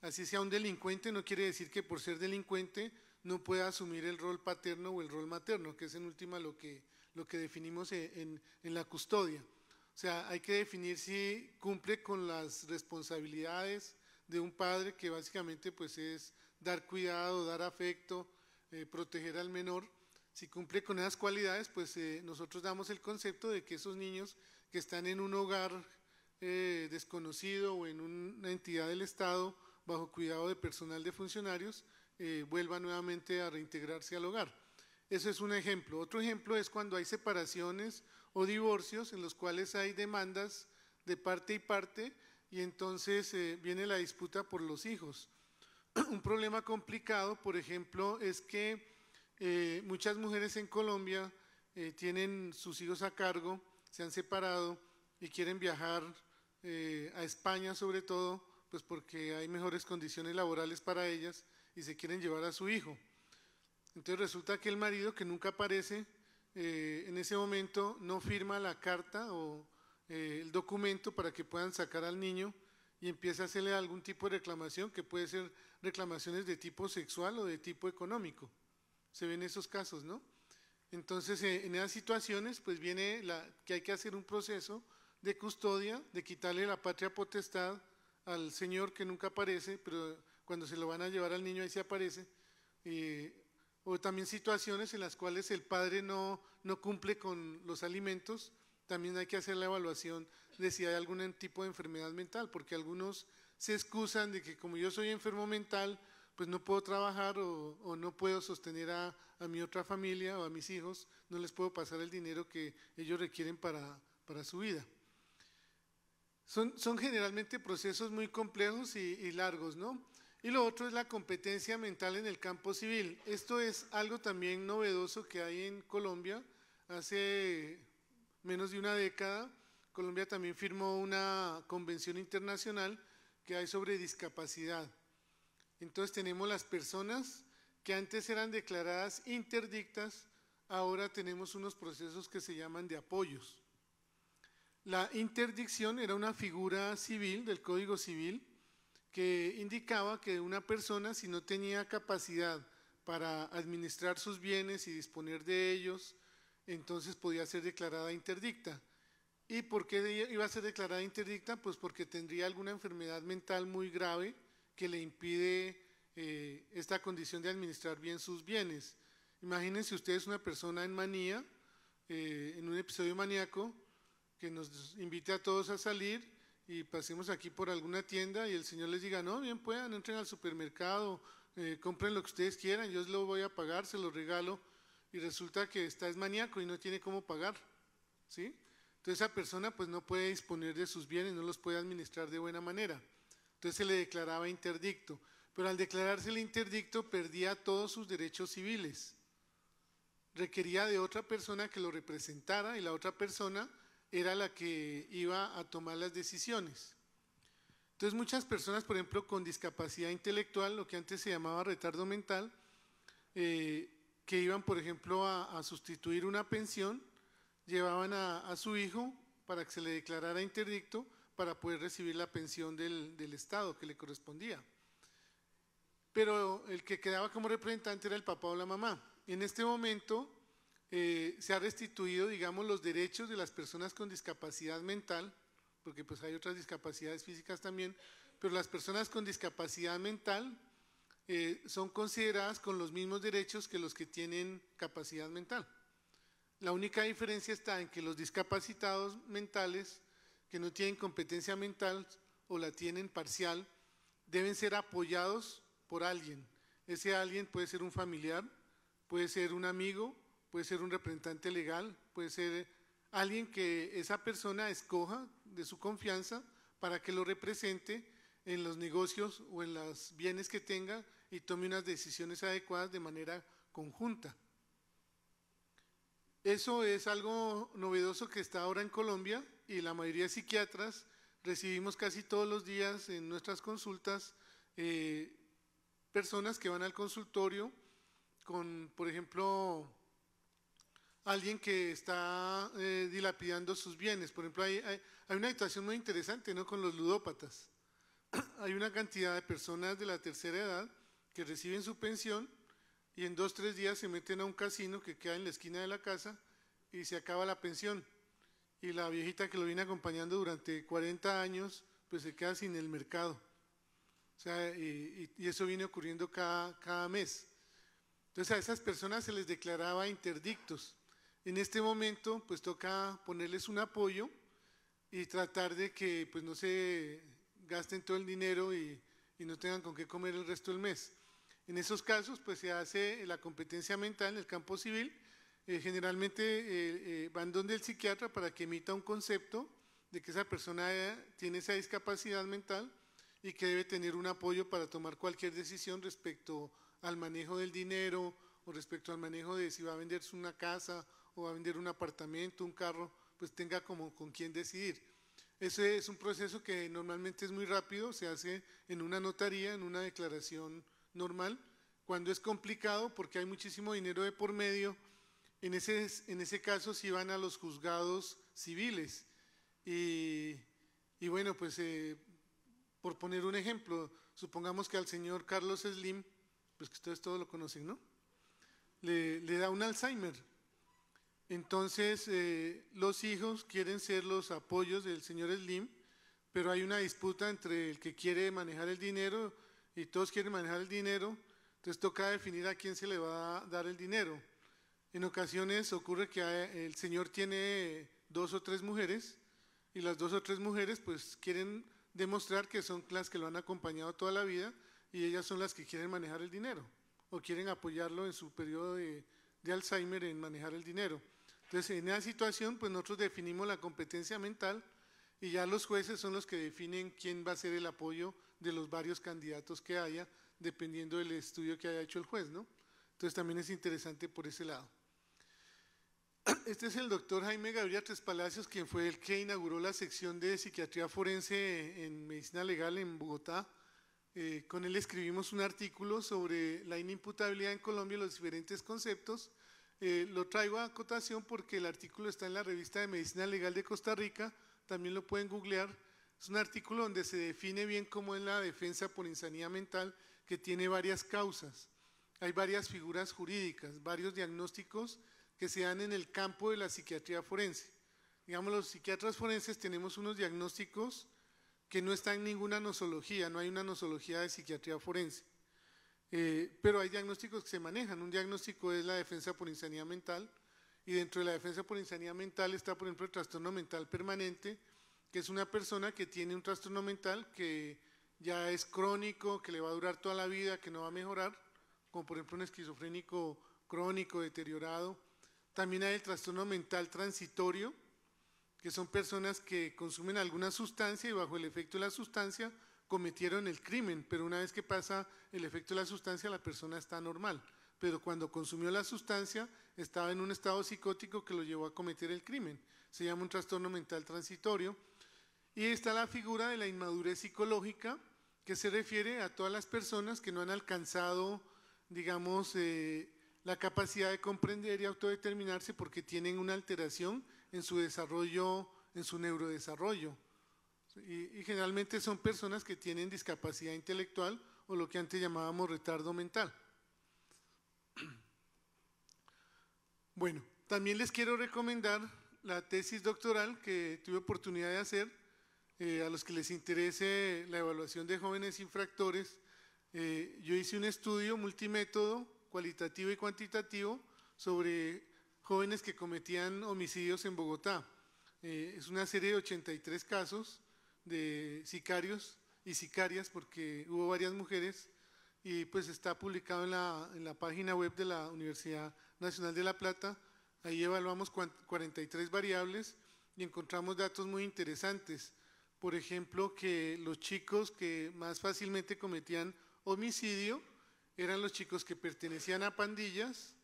Speaker 2: Así sea un delincuente, no quiere decir que por ser delincuente no pueda asumir el rol paterno o el rol materno, que es en última lo que definimos en la custodia. O sea, hay que definir si cumple con las responsabilidades de un padre, que básicamente pues es dar cuidado, dar afecto, proteger al menor. Si cumple con esas cualidades, pues nosotros damos el concepto de que esos niños que están en un hogar desconocido o en una entidad del Estado bajo cuidado de personal de funcionarios, vuelvan nuevamente a reintegrarse al hogar. Eso es un ejemplo. Otro ejemplo es cuando hay separaciones o divorcios en los cuales hay demandas de parte y parte y entonces viene la disputa por los hijos. Un problema complicado, por ejemplo, es que muchas mujeres en Colombia tienen sus hijos a cargo, se han separado y quieren viajar a España sobre todo, pues porque hay mejores condiciones laborales para ellas y se quieren llevar a su hijo. Entonces resulta que el marido, que nunca aparece, en ese momento no firma la carta o el documento para que puedan sacar al niño y empieza a hacerle algún tipo de reclamación, que puede ser reclamaciones de tipo sexual o de tipo económico. Se ven esos casos, ¿no? Entonces, en esas situaciones, pues viene que hay que hacer un proceso de custodia, de quitarle la patria potestad al señor que nunca aparece, pero cuando se lo van a llevar al niño ahí se aparece. O también situaciones en las cuales el padre no cumple con los alimentos, también hay que hacer la evaluación de si hay algún tipo de enfermedad mental, porque algunos se excusan de que como yo soy enfermo mental, pues no puedo trabajar o no puedo sostener a mi otra familia o a mis hijos, no les puedo pasar el dinero que ellos requieren para su vida. Son generalmente procesos muy complejos y largos, ¿no? Y lo otro es la competencia mental en el campo civil. Esto es algo también novedoso que hay en Colombia. Hace menos de una década, Colombia también firmó una convención internacional que hay sobre discapacidad. Entonces tenemos las personas que antes eran declaradas interdictas, ahora tenemos unos procesos que se llaman de apoyos. La interdicción era una figura civil del Código Civil que indicaba que una persona, si no tenía capacidad para administrar sus bienes y disponer de ellos, entonces podía ser declarada interdicta. ¿Y por qué iba a ser declarada interdicta? Pues porque tendría alguna enfermedad mental muy grave que le impide esta condición de administrar bien sus bienes. Imagínense ustedes una persona en manía, en un episodio maníaco, que nos invite a todos a salir y pasemos aquí por alguna tienda y el Señor les diga, no, bien puedan, entren al supermercado, compren lo que ustedes quieran, yo lo voy a pagar, se los regalo, y resulta que es maníaco y no tiene cómo pagar, ¿sí? Entonces esa persona pues no puede disponer de sus bienes, no los puede administrar de buena manera. Entonces se le declaraba interdicto, pero al declararse el interdicto perdía todos sus derechos civiles. Requería de otra persona que lo representara y la otra persona era la que iba a tomar las decisiones. Entonces muchas personas, por ejemplo, con discapacidad intelectual, lo que antes se llamaba retardo mental, que iban, por ejemplo, a sustituir una pensión, llevaban a su hijo para que se le declarara interdicto para poder recibir la pensión del Estado que le correspondía. Pero el que quedaba como representante era el papá o la mamá. En este momento se ha restituido, digamos, los derechos de las personas con discapacidad mental, porque pues hay otras discapacidades físicas también, pero las personas con discapacidad mental son consideradas con los mismos derechos que los que tienen capacidad mental. La única diferencia está en que los discapacitados mentales que no tienen competencia mental o la tienen parcial, deben ser apoyados por alguien. Ese alguien puede ser un familiar, puede ser un amigo, puede ser un representante legal, puede ser alguien que esa persona escoja de su confianza para que lo represente en los negocios o en los bienes que tenga y tome unas decisiones adecuadas de manera conjunta. Eso es algo novedoso que está ahora en Colombia y la mayoría de psiquiatras recibimos casi todos los días en nuestras consultas personas que van al consultorio con, por ejemplo, alguien que está dilapidando sus bienes. Por ejemplo, hay una situación muy interesante, ¿no?, con los ludópatas. Hay una cantidad de personas de la tercera edad que reciben su pensión y en 2 o 3 días se meten a un casino que queda en la esquina de la casa y se acaba la pensión. Y la viejita que lo viene acompañando durante 40 años, pues se queda sin el mercado. O sea, y eso viene ocurriendo cada mes. Entonces a esas personas se les declaraba interdictos. En este momento, pues toca ponerles un apoyo y tratar de que pues no se gasten todo el dinero y no tengan con qué comer el resto del mes. En esos casos, pues se hace la competencia mental en el campo civil. Generalmente van donde el psiquiatra para que emita un concepto de que esa persona tiene esa discapacidad mental y que debe tener un apoyo para tomar cualquier decisión respecto al manejo del dinero o respecto al manejo de si va a venderse una casa o va a vender un apartamento, un carro, pues tenga como con quién decidir. Ese es un proceso que normalmente es muy rápido, se hace en una notaría, en una declaración normal. Cuando es complicado, porque hay muchísimo dinero de por medio, en ese caso sí van a los juzgados civiles. Y bueno, pues por poner un ejemplo, supongamos que al señor Carlos Slim, pues que ustedes todos lo conocen, ¿no?, le da un Alzheimer. Entonces los hijos quieren ser los apoyos del señor Slim, pero hay una disputa entre el que quiere manejar el dinero y todos quieren manejar el dinero, entonces toca definir a quién se le va a dar el dinero. En ocasiones ocurre que el señor tiene 2 o 3 mujeres y las 2 o 3 mujeres pues quieren demostrar que son las que lo han acompañado toda la vida y ellas son las que quieren manejar el dinero o quieren apoyarlo en su periodo de Alzheimer en manejar el dinero. Entonces en esa situación pues nosotros definimos la competencia mental y ya los jueces son los que definen quién va a ser el apoyo de los varios candidatos que haya, dependiendo del estudio que haya hecho el juez, ¿no? Entonces también es interesante por ese lado. Este es el doctor Jaime Gaviria Tres Palacios, quien fue el que inauguró la sección de psiquiatría forense en medicina legal en Bogotá Con él escribimos un artículo sobre la inimputabilidad en Colombia y los diferentes conceptos. Lo traigo a cotación porque el artículo está en la revista de Medicina Legal de Costa Rica, también lo pueden googlear. Es un artículo donde se define bien cómo es la defensa por insanidad mental, que tiene varias causas. Hay varias figuras jurídicas, varios diagnósticos que se dan en el campo de la psiquiatría forense. Digamos, los psiquiatras forenses tenemos unos diagnósticos que no están en ninguna nosología, no hay una nosología de psiquiatría forense. Pero hay diagnósticos que se manejan. Un diagnóstico es la defensa por insanidad mental, y dentro de la defensa por insanidad mental está, por ejemplo, el trastorno mental permanente, que es una persona que tiene un trastorno mental que ya es crónico, que le va a durar toda la vida, que no va a mejorar, como por ejemplo un esquizofrénico crónico, deteriorado. También hay el trastorno mental transitorio, que son personas que consumen alguna sustancia y bajo el efecto de la sustancia cometieron el crimen, pero una vez que pasa el efecto de la sustancia la persona está normal, pero cuando consumió la sustancia estaba en un estado psicótico que lo llevó a cometer el crimen. Se llama un trastorno mental transitorio. Y está la figura de la inmadurez psicológica, que se refiere a todas las personas que no han alcanzado, digamos, la capacidad de comprender y autodeterminarse porque tienen una alteración en su desarrollo, en su neurodesarrollo. Y generalmente son personas que tienen discapacidad intelectual o lo que antes llamábamos retardo mental. Bueno, también les quiero recomendar la tesis doctoral que tuve oportunidad de hacer. A los que les interese la evaluación de jóvenes infractores, yo hice un estudio multimétodo, cualitativo y cuantitativo, sobre jóvenes que cometían homicidios en Bogotá. Es una serie de 83 casos de sicarios y sicarias, porque hubo varias mujeres, y pues está publicado en la página web de la Universidad Nacional de La Plata. Ahí evaluamos 43 variables y encontramos datos muy interesantes. Por ejemplo, que los chicos que más fácilmente cometían homicidio eran los chicos que pertenecían a pandillas,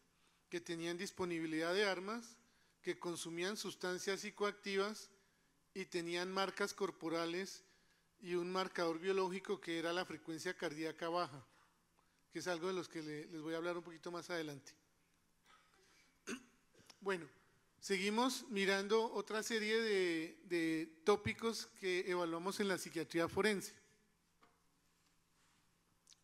Speaker 2: que tenían disponibilidad de armas, que consumían sustancias psicoactivas y tenían marcas corporales y un marcador biológico que era la frecuencia cardíaca baja, que es algo de los que les voy a hablar un poquito más adelante. Bueno, seguimos mirando otra serie de tópicos que evaluamos en la psiquiatría forense.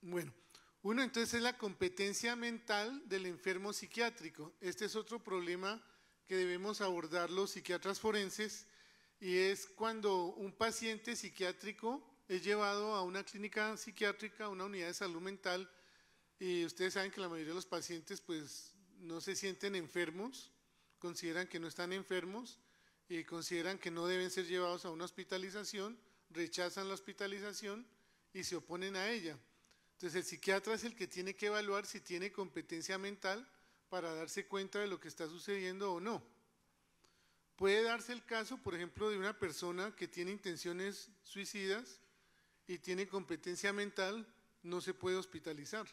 Speaker 2: Bueno, uno entonces es la competencia mental del enfermo psiquiátrico. Este es otro problema que debemos abordar los psiquiatras forenses, y es cuando un paciente psiquiátrico es llevado a una clínica psiquiátrica, a una unidad de salud mental, y ustedes saben que la mayoría de los pacientes pues no se sienten enfermos, consideran que no están enfermos y consideran que no deben ser llevados a una hospitalización, rechazan la hospitalización y se oponen a ella. Entonces el psiquiatra es el que tiene que evaluar si tiene competencia mental para darse cuenta de lo que está sucediendo o no. Puede darse el caso, por ejemplo, de una persona que tiene intenciones suicidas y tiene competencia mental, no se puede hospitalizar.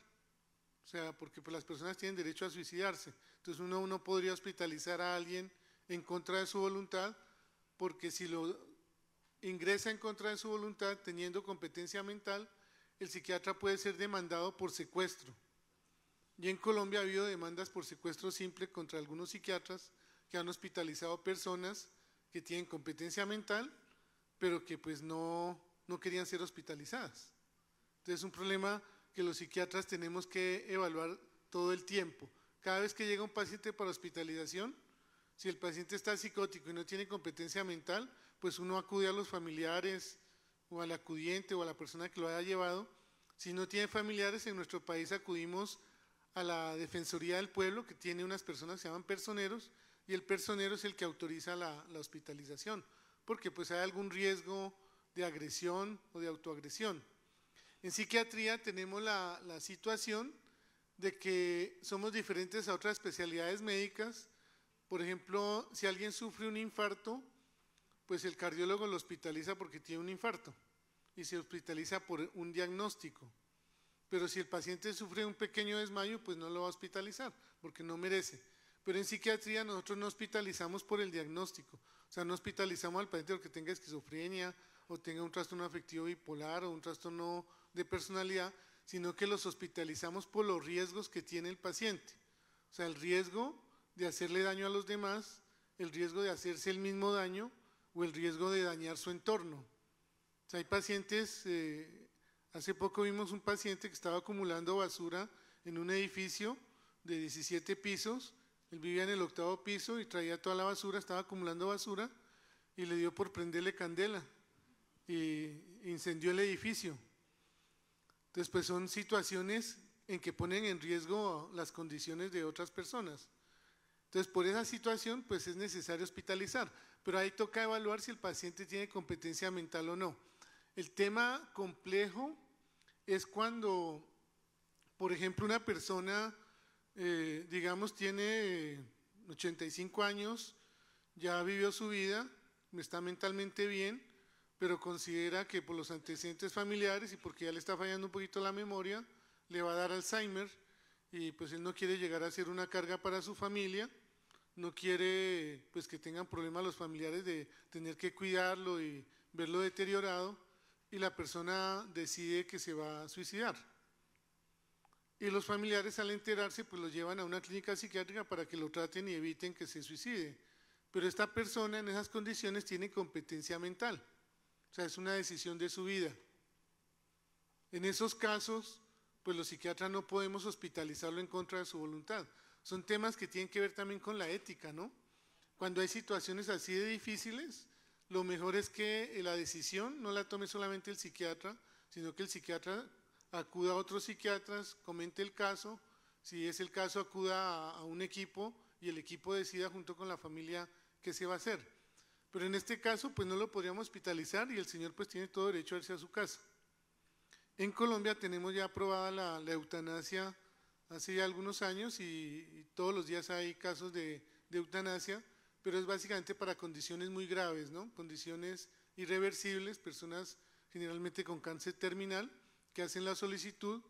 Speaker 2: O sea, porque pues las personas tienen derecho a suicidarse. Entonces uno no podría hospitalizar a alguien en contra de su voluntad, porque si lo ingresa en contra de su voluntad teniendo competencia mental, el psiquiatra puede ser demandado por secuestro. Y en Colombia ha habido demandas por secuestro simple contra algunos psiquiatras que han hospitalizado personas que tienen competencia mental, pero que pues no querían ser hospitalizadas. Entonces es un problema que los psiquiatras tenemos que evaluar todo el tiempo. Cada vez que llega un paciente para hospitalización, si el paciente está psicótico y no tiene competencia mental, pues uno acude a los familiares o al acudiente o a la persona que lo haya llevado. Si no tiene familiares, en nuestro país acudimos a la Defensoría del Pueblo, que tiene unas personas que se llaman personeros, y el personero es el que autoriza la hospitalización, porque pues hay algún riesgo de agresión o de autoagresión. En psiquiatría tenemos la situación de que somos diferentes a otras especialidades médicas. Por ejemplo, si alguien sufre un infarto, pues el cardiólogo lo hospitaliza porque tiene un infarto y se hospitaliza por un diagnóstico. Pero si el paciente sufre un pequeño desmayo, pues no lo va a hospitalizar porque no merece. Pero en psiquiatría nosotros no hospitalizamos por el diagnóstico. O sea, no hospitalizamos al paciente porque tenga esquizofrenia o tenga un trastorno afectivo bipolar o un trastorno de personalidad, sino que los hospitalizamos por los riesgos que tiene el paciente. O sea, el riesgo de hacerle daño a los demás, el riesgo de hacerse el mismo daño o el riesgo de dañar su entorno. O sea, hay pacientes, hace poco vimos un paciente que estaba acumulando basura en un edificio de 17 pisos, él vivía en el 8º piso y traía toda la basura, estaba acumulando basura y le dio por prenderle candela y incendió el edificio. Entonces, pues son situaciones en que ponen en riesgo las condiciones de otras personas. Entonces, por esa situación, pues es necesario hospitalizar, pero ahí toca evaluar si el paciente tiene competencia mental o no. El tema complejo es cuando, por ejemplo, una persona, digamos, tiene 85 años, ya vivió su vida, está mentalmente bien, pero considera que por los antecedentes familiares y porque ya le está fallando un poquito la memoria, le va a dar Alzheimer y pues él no quiere llegar a ser una carga para su familia, no quiere pues que tengan problemas los familiares de tener que cuidarlo y verlo deteriorado, y la persona decide que se va a suicidar. Y los familiares, al enterarse, pues lo llevan a una clínica psiquiátrica para que lo traten y eviten que se suicide. Pero esta persona en esas condiciones tiene competencia mental, o sea, es una decisión de su vida. En esos casos, pues los psiquiatras no podemos hospitalizarlo en contra de su voluntad. Son temas que tienen que ver también con la ética, ¿no? Cuando hay situaciones así de difíciles, lo mejor es que la decisión no la tome solamente el psiquiatra, sino que el psiquiatra acuda a otros psiquiatras, comente el caso, si es el caso acuda a un equipo y el equipo decida junto con la familia qué se va a hacer. Pero en este caso pues no lo podríamos hospitalizar y el señor pues tiene todo derecho a irse a su casa. En Colombia tenemos ya aprobada la eutanasia hace ya algunos años y todos los días hay casos de eutanasia, pero es básicamente para condiciones muy graves, ¿no? Condiciones irreversibles, personas generalmente con cáncer terminal que hacen la solicitud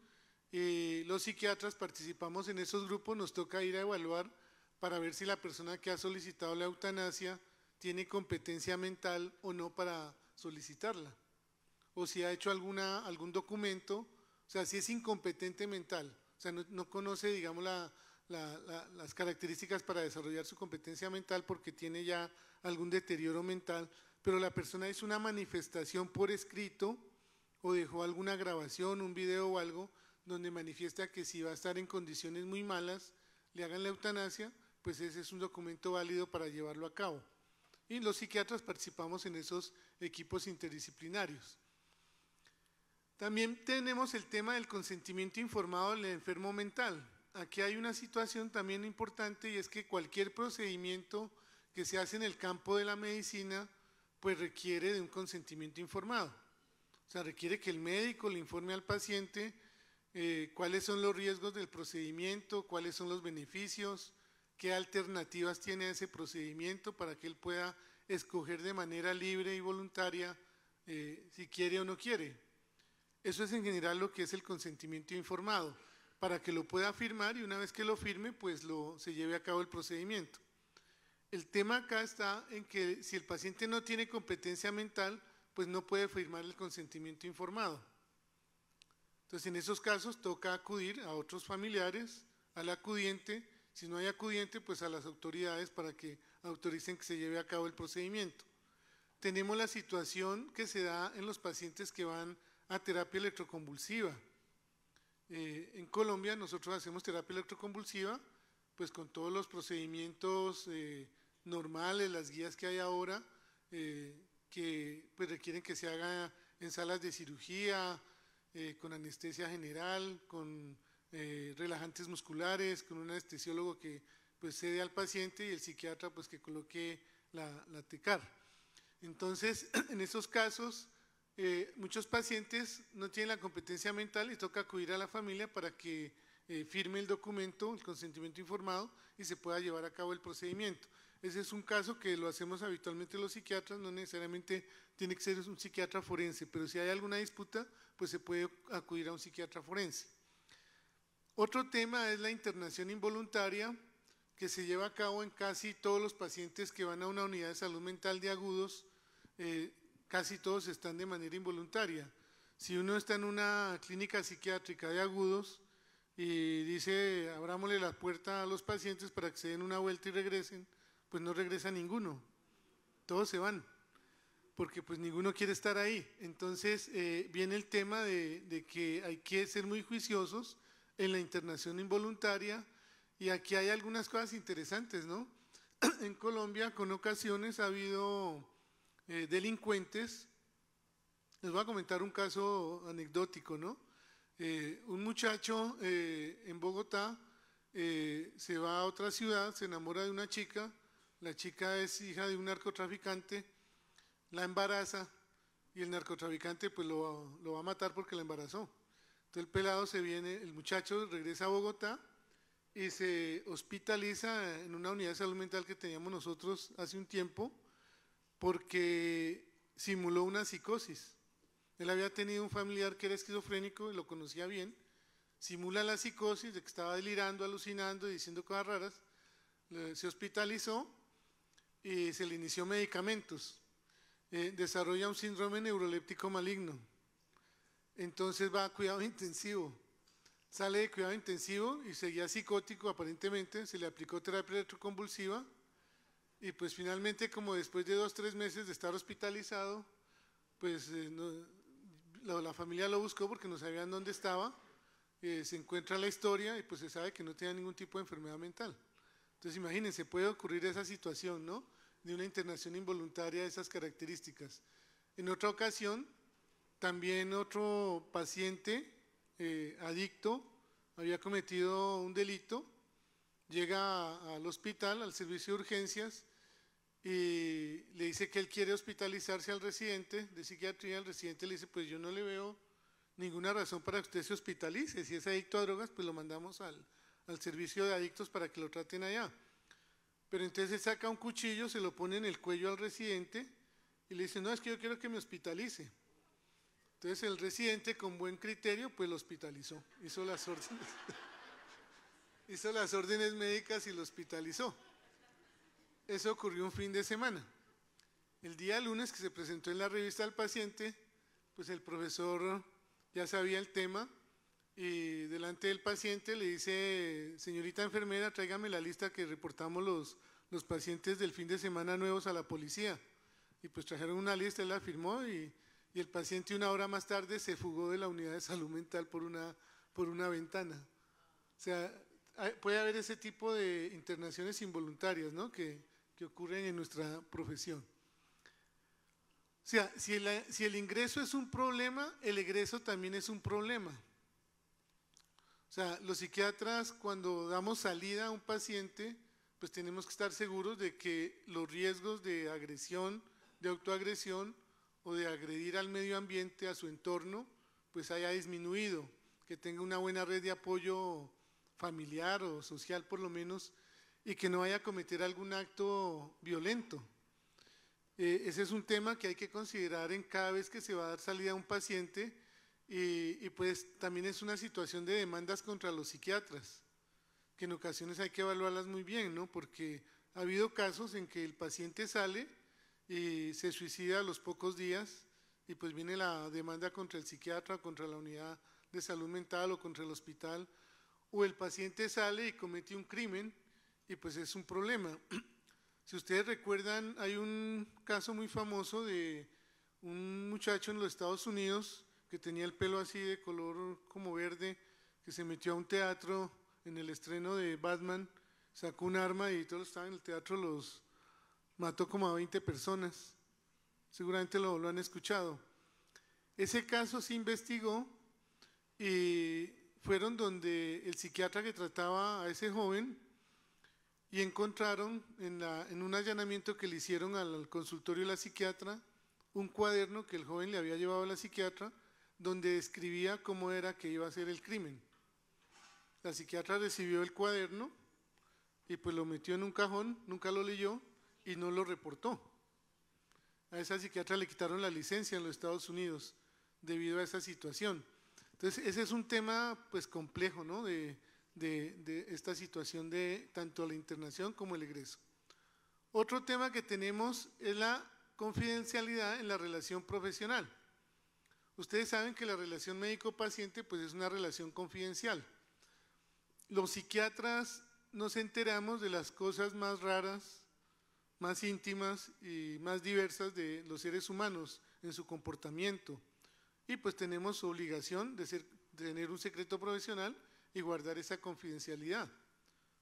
Speaker 2: y los psiquiatras participamos en esos grupos, nos toca ir a evaluar para ver si la persona que ha solicitado la eutanasia tiene competencia mental o no para solicitarla, o si ha hecho algún documento, o sea, si es incompetente mental, o sea, no conoce, digamos, las características para desarrollar su competencia mental porque tiene ya algún deterioro mental, pero la persona hizo una manifestación por escrito o dejó alguna grabación, un video o algo, donde manifiesta que si va a estar en condiciones muy malas, le hagan la eutanasia, pues ese es un documento válido para llevarlo a cabo. Y los psiquiatras participamos en esos equipos interdisciplinarios. También tenemos el tema del consentimiento informado del enfermo mental. Aquí hay una situación también importante y es que cualquier procedimiento que se hace en el campo de la medicina pues requiere de un consentimiento informado. O sea, requiere que el médico le informe al paciente cuáles son los riesgos del procedimiento, cuáles son los beneficios, qué alternativas tiene a ese procedimiento para que él pueda escoger de manera libre y voluntaria si quiere o no quiere. Eso es en general lo que es el consentimiento informado, para que lo pueda firmar y una vez que lo firme, pues se lleve a cabo el procedimiento. El tema acá está en que si el paciente no tiene competencia mental, pues no puede firmar el consentimiento informado. Entonces, en esos casos toca acudir a otros familiares, al acudiente, si no hay acudiente, pues a las autoridades para que autoricen que se lleve a cabo el procedimiento. Tenemos la situación que se da en los pacientes que van a terapia electroconvulsiva. En Colombia nosotros hacemos terapia electroconvulsiva, pues con todos los procedimientos normales, las guías que hay ahora, que pues requieren que se haga en salas de cirugía, con anestesia general, con relajantes musculares, con un anestesiólogo que pues cede al paciente y el psiquiatra pues que coloque la TECAR. Entonces, en esos casos, muchos pacientes no tienen la competencia mental y toca acudir a la familia para que firme el documento, el consentimiento informado y se pueda llevar a cabo el procedimiento. Ese es un caso que lo hacemos habitualmente los psiquiatras, no necesariamente tiene que ser un psiquiatra forense, pero si hay alguna disputa, pues se puede acudir a un psiquiatra forense. Otro tema es la internación involuntaria, que se lleva a cabo en casi todos los pacientes que van a una unidad de salud mental de agudos, casi todos están de manera involuntaria. Si uno está en una clínica psiquiátrica de agudos y dice, abrámosle la puerta a los pacientes para que se den una vuelta y regresen, pues no regresa ninguno, todos se van, porque pues ninguno quiere estar ahí. Entonces viene el tema de que hay que ser muy juiciosos en la internación involuntaria, y aquí hay algunas cosas interesantes, ¿no? En Colombia, con ocasiones ha habido delincuentes. Les voy a comentar un caso anecdótico, ¿no? Un muchacho en Bogotá se va a otra ciudad, se enamora de una chica, la chica es hija de un narcotraficante, la embaraza y el narcotraficante pues lo va a matar porque la embarazó. Entonces el pelado se viene, el muchacho regresa a Bogotá y se hospitaliza en una unidad de salud mental que teníamos nosotros hace un tiempo porque simuló una psicosis. Él había tenido un familiar que era esquizofrénico y lo conocía bien, simula la psicosis de que estaba delirando, alucinando y diciendo cosas raras, se hospitalizó y se le inició medicamentos, desarrolla un síndrome neuroléptico maligno, entonces va a cuidado intensivo, sale de cuidado intensivo y seguía psicótico aparentemente, se le aplicó terapia electroconvulsiva y pues finalmente, como después de 2 o 3 meses de estar hospitalizado, pues la familia lo buscó porque no sabían dónde estaba, se encuentra la historia y pues se sabe que no tenía ningún tipo de enfermedad mental. Entonces imagínense, puede ocurrir esa situación, ¿no?, de una internación involuntaria de esas características. En otra ocasión, también otro paciente adicto había cometido un delito, llega al hospital, al servicio de urgencias, y le dice que él quiere hospitalizarse al residente de psiquiatría. El residente le dice, pues yo no le veo ninguna razón para que usted se hospitalice, si es adicto a drogas, pues lo mandamos al servicio de adictos para que lo traten allá. Pero entonces él saca un cuchillo, se lo pone en el cuello al residente y le dice, no, es que yo quiero que me hospitalice. Entonces el residente, con buen criterio, pues lo hospitalizó, hizo las órdenes médicas y lo hospitalizó. Eso ocurrió un fin de semana. El día lunes que se presentó en la revista al paciente, pues el profesor ya sabía el tema y delante del paciente le dice, señorita enfermera, tráigame la lista que reportamos los pacientes del fin de semana nuevos a la policía. Y pues trajeron una lista, él la firmó y el paciente 1 hora más tarde se fugó de la unidad de salud mental por una ventana. O sea, puede haber ese tipo de internaciones involuntarias, ¿no?, que ocurren en nuestra profesión. O sea, si el ingreso es un problema, el egreso también es un problema. O sea, los psiquiatras, cuando damos salida a un paciente, pues tenemos que estar seguros de que los riesgos de agresión, de autoagresión o de agredir al medio ambiente, a su entorno, pues haya disminuido, que tenga una buena red de apoyo familiar o social por lo menos, y que no vaya a cometer algún acto violento. Ese es un tema que hay que considerar en cada vez que se va a dar salida a un paciente, y pues también es una situación de demandas contra los psiquiatras, que en ocasiones hay que evaluarlas muy bien, ¿no?, porque ha habido casos en que el paciente sale y se suicida a los pocos días y pues viene la demanda contra el psiquiatra, contra la unidad de salud mental o contra el hospital, o el paciente sale y comete un crimen y pues es un problema. Si ustedes recuerdan, hay un caso muy famoso de un muchacho en los Estados Unidos que tenía el pelo así de color como verde, que se metió a un teatro en el estreno de Batman, sacó un arma y todos los que estaban en el teatro los mató como a 20 personas. Seguramente lo han escuchado. Ese caso se investigó y fueron donde el psiquiatra que trataba a ese joven y encontraron en un allanamiento que le hicieron al consultorio de la psiquiatra un cuaderno que el joven le había llevado a la psiquiatra donde describía cómo era que iba a ser el crimen. La psiquiatra recibió el cuaderno y pues lo metió en un cajón, nunca lo leyó y no lo reportó. A esa psiquiatra le quitaron la licencia en los Estados Unidos debido a esa situación. Entonces ese es un tema pues complejo, ¿no?, de esta situación de tanto la internación como el egreso. Otro tema que tenemos es la confidencialidad en la relación profesional. Ustedes saben que la relación médico-paciente pues es una relación confidencial. Los psiquiatras nos enteramos de las cosas más raras, más íntimas y más diversas de los seres humanos en su comportamiento. Y pues tenemos obligación de tener un secreto profesional y guardar esa confidencialidad.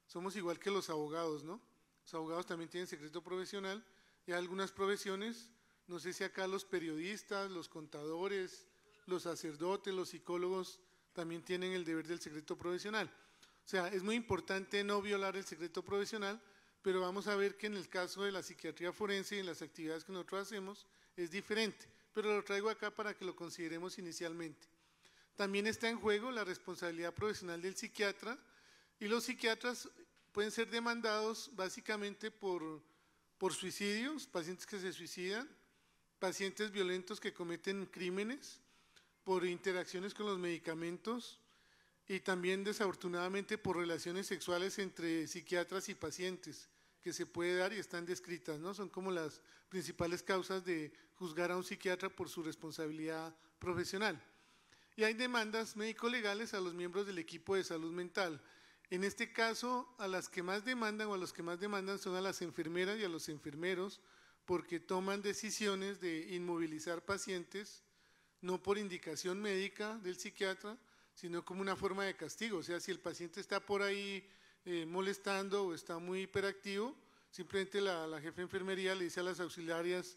Speaker 2: Somos igual que los abogados, ¿no? Los abogados también tienen secreto profesional y hay algunas profesiones, no sé si acá los periodistas, los contadores, los sacerdotes, los psicólogos también tienen el deber del secreto profesional. O sea, es muy importante no violar el secreto profesional, pero vamos a ver que en el caso de la psiquiatría forense y en las actividades que nosotros hacemos es diferente, pero lo traigo acá para que lo consideremos inicialmente. También está en juego la responsabilidad profesional del psiquiatra y los psiquiatras pueden ser demandados básicamente por suicidios, pacientes que se suicidan, pacientes violentos que cometen crímenes, por interacciones con los medicamentos y también desafortunadamente por relaciones sexuales entre psiquiatras y pacientes que se puede dar y están descritas, ¿no? Son como las principales causas de juzgar a un psiquiatra por su responsabilidad profesional. Y hay demandas médico-legales a los miembros del equipo de salud mental. En este caso, a las que más demandan o a los que más demandan son a las enfermeras y a los enfermeros porque toman decisiones de inmovilizar pacientes, no por indicación médica del psiquiatra, sino como una forma de castigo. O sea, si el paciente está por ahí molestando o está muy hiperactivo, simplemente la jefe de enfermería le dice a las auxiliares,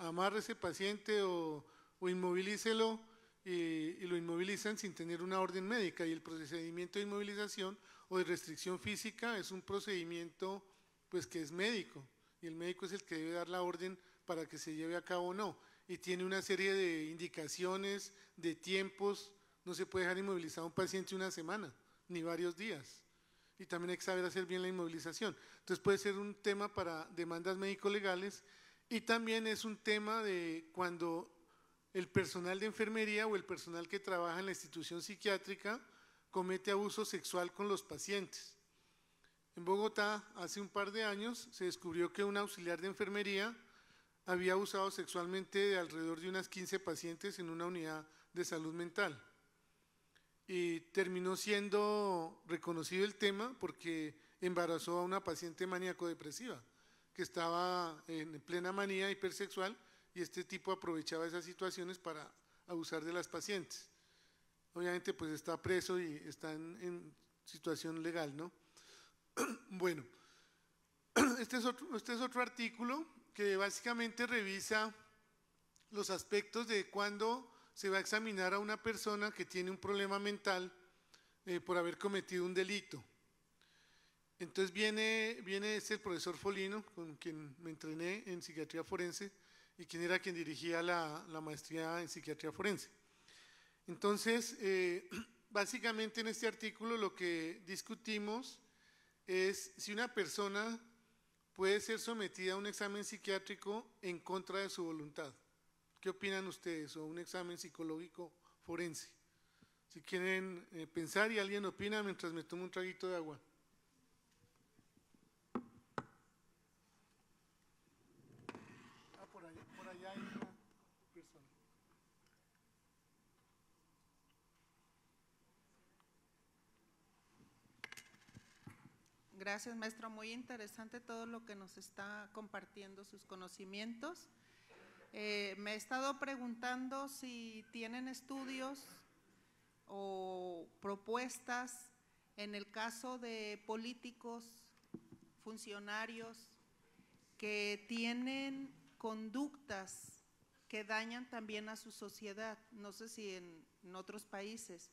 Speaker 2: amarre ese paciente o inmovilícelo, y lo inmovilizan sin tener una orden médica. Y el procedimiento de inmovilización o de restricción física es un procedimiento pues que es médico, y el médico es el que debe dar la orden para que se lleve a cabo o no, y tiene una serie de indicaciones, de tiempos. No se puede dejar inmovilizado a un paciente una semana, ni varios días, y también hay que saber hacer bien la inmovilización. Entonces puede ser un tema para demandas médico-legales, y también es un tema de cuando el personal de enfermería o el personal que trabaja en la institución psiquiátrica comete abuso sexual con los pacientes. En Bogotá, hace un par de años, se descubrió que un auxiliar de enfermería había abusado sexualmente de alrededor de unas 15 pacientes en una unidad de salud mental. Y terminó siendo reconocido el tema porque embarazó a una paciente maníaco-depresiva que estaba en plena manía hipersexual, y este tipo aprovechaba esas situaciones para abusar de las pacientes. Obviamente pues está preso y está en situación legal, ¿no? Bueno, este es otro artículo que básicamente revisa los aspectos de cuándo se va a examinar a una persona que tiene un problema mental por haber cometido un delito. Entonces viene el profesor Folino, con quien me entrené en psiquiatría forense y quien era quien dirigía la maestría en psiquiatría forense. Entonces, básicamente en este artículo lo que discutimos es si una persona puede ser sometida a un examen psiquiátrico en contra de su voluntad. ¿Qué opinan ustedes? O un examen psicológico forense. Si quieren pensar y alguien opina mientras me tomo un traguito de agua. Por allá hay una persona.
Speaker 5: Gracias, maestro. Muy interesante todo lo que nos está compartiendo, sus conocimientos. Me he estado preguntando si tienen estudios o propuestas en el caso de políticos, funcionarios que tienen conductas que dañan también a su sociedad. No sé si en otros países,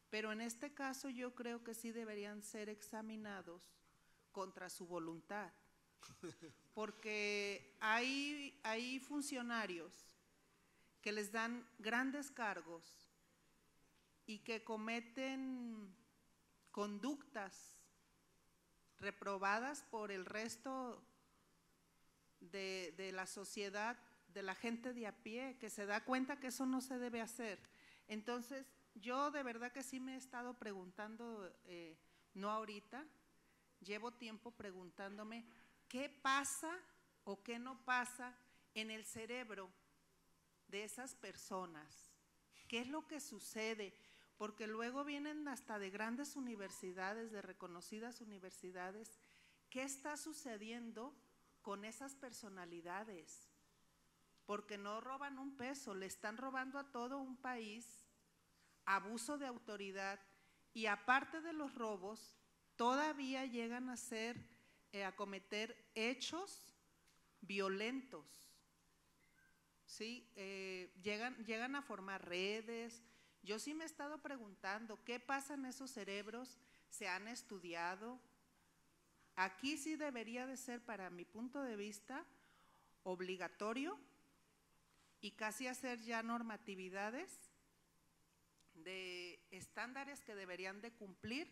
Speaker 5: pero en este caso yo creo que sí deberían ser examinados contra su voluntad, porque hay funcionarios que les dan grandes cargos y que cometen conductas reprobadas por el resto de la sociedad, de la gente de a pie, que se da cuenta que eso no se debe hacer. Entonces, yo de verdad que sí me he estado preguntando, no ahorita, llevo tiempo preguntándome qué pasa o qué no pasa en el cerebro de esas personas ¿Qué es lo que sucede? Porque luego vienen hasta de grandes universidades, de reconocidas universidades. ¿Qué está sucediendo con esas personalidades? Porque no roban un peso, le están robando a todo un país, abuso de autoridad, y aparte de los robos, todavía llegan a cometer hechos violentos, ¿sí? Llegan a formar redes. Yo sí me he estado preguntando, ¿qué pasa en esos cerebros? ¿Se han estudiado? Aquí sí debería de ser, para mi punto de vista, obligatorio y casi hacer ya normatividades de estándares que deberían de cumplir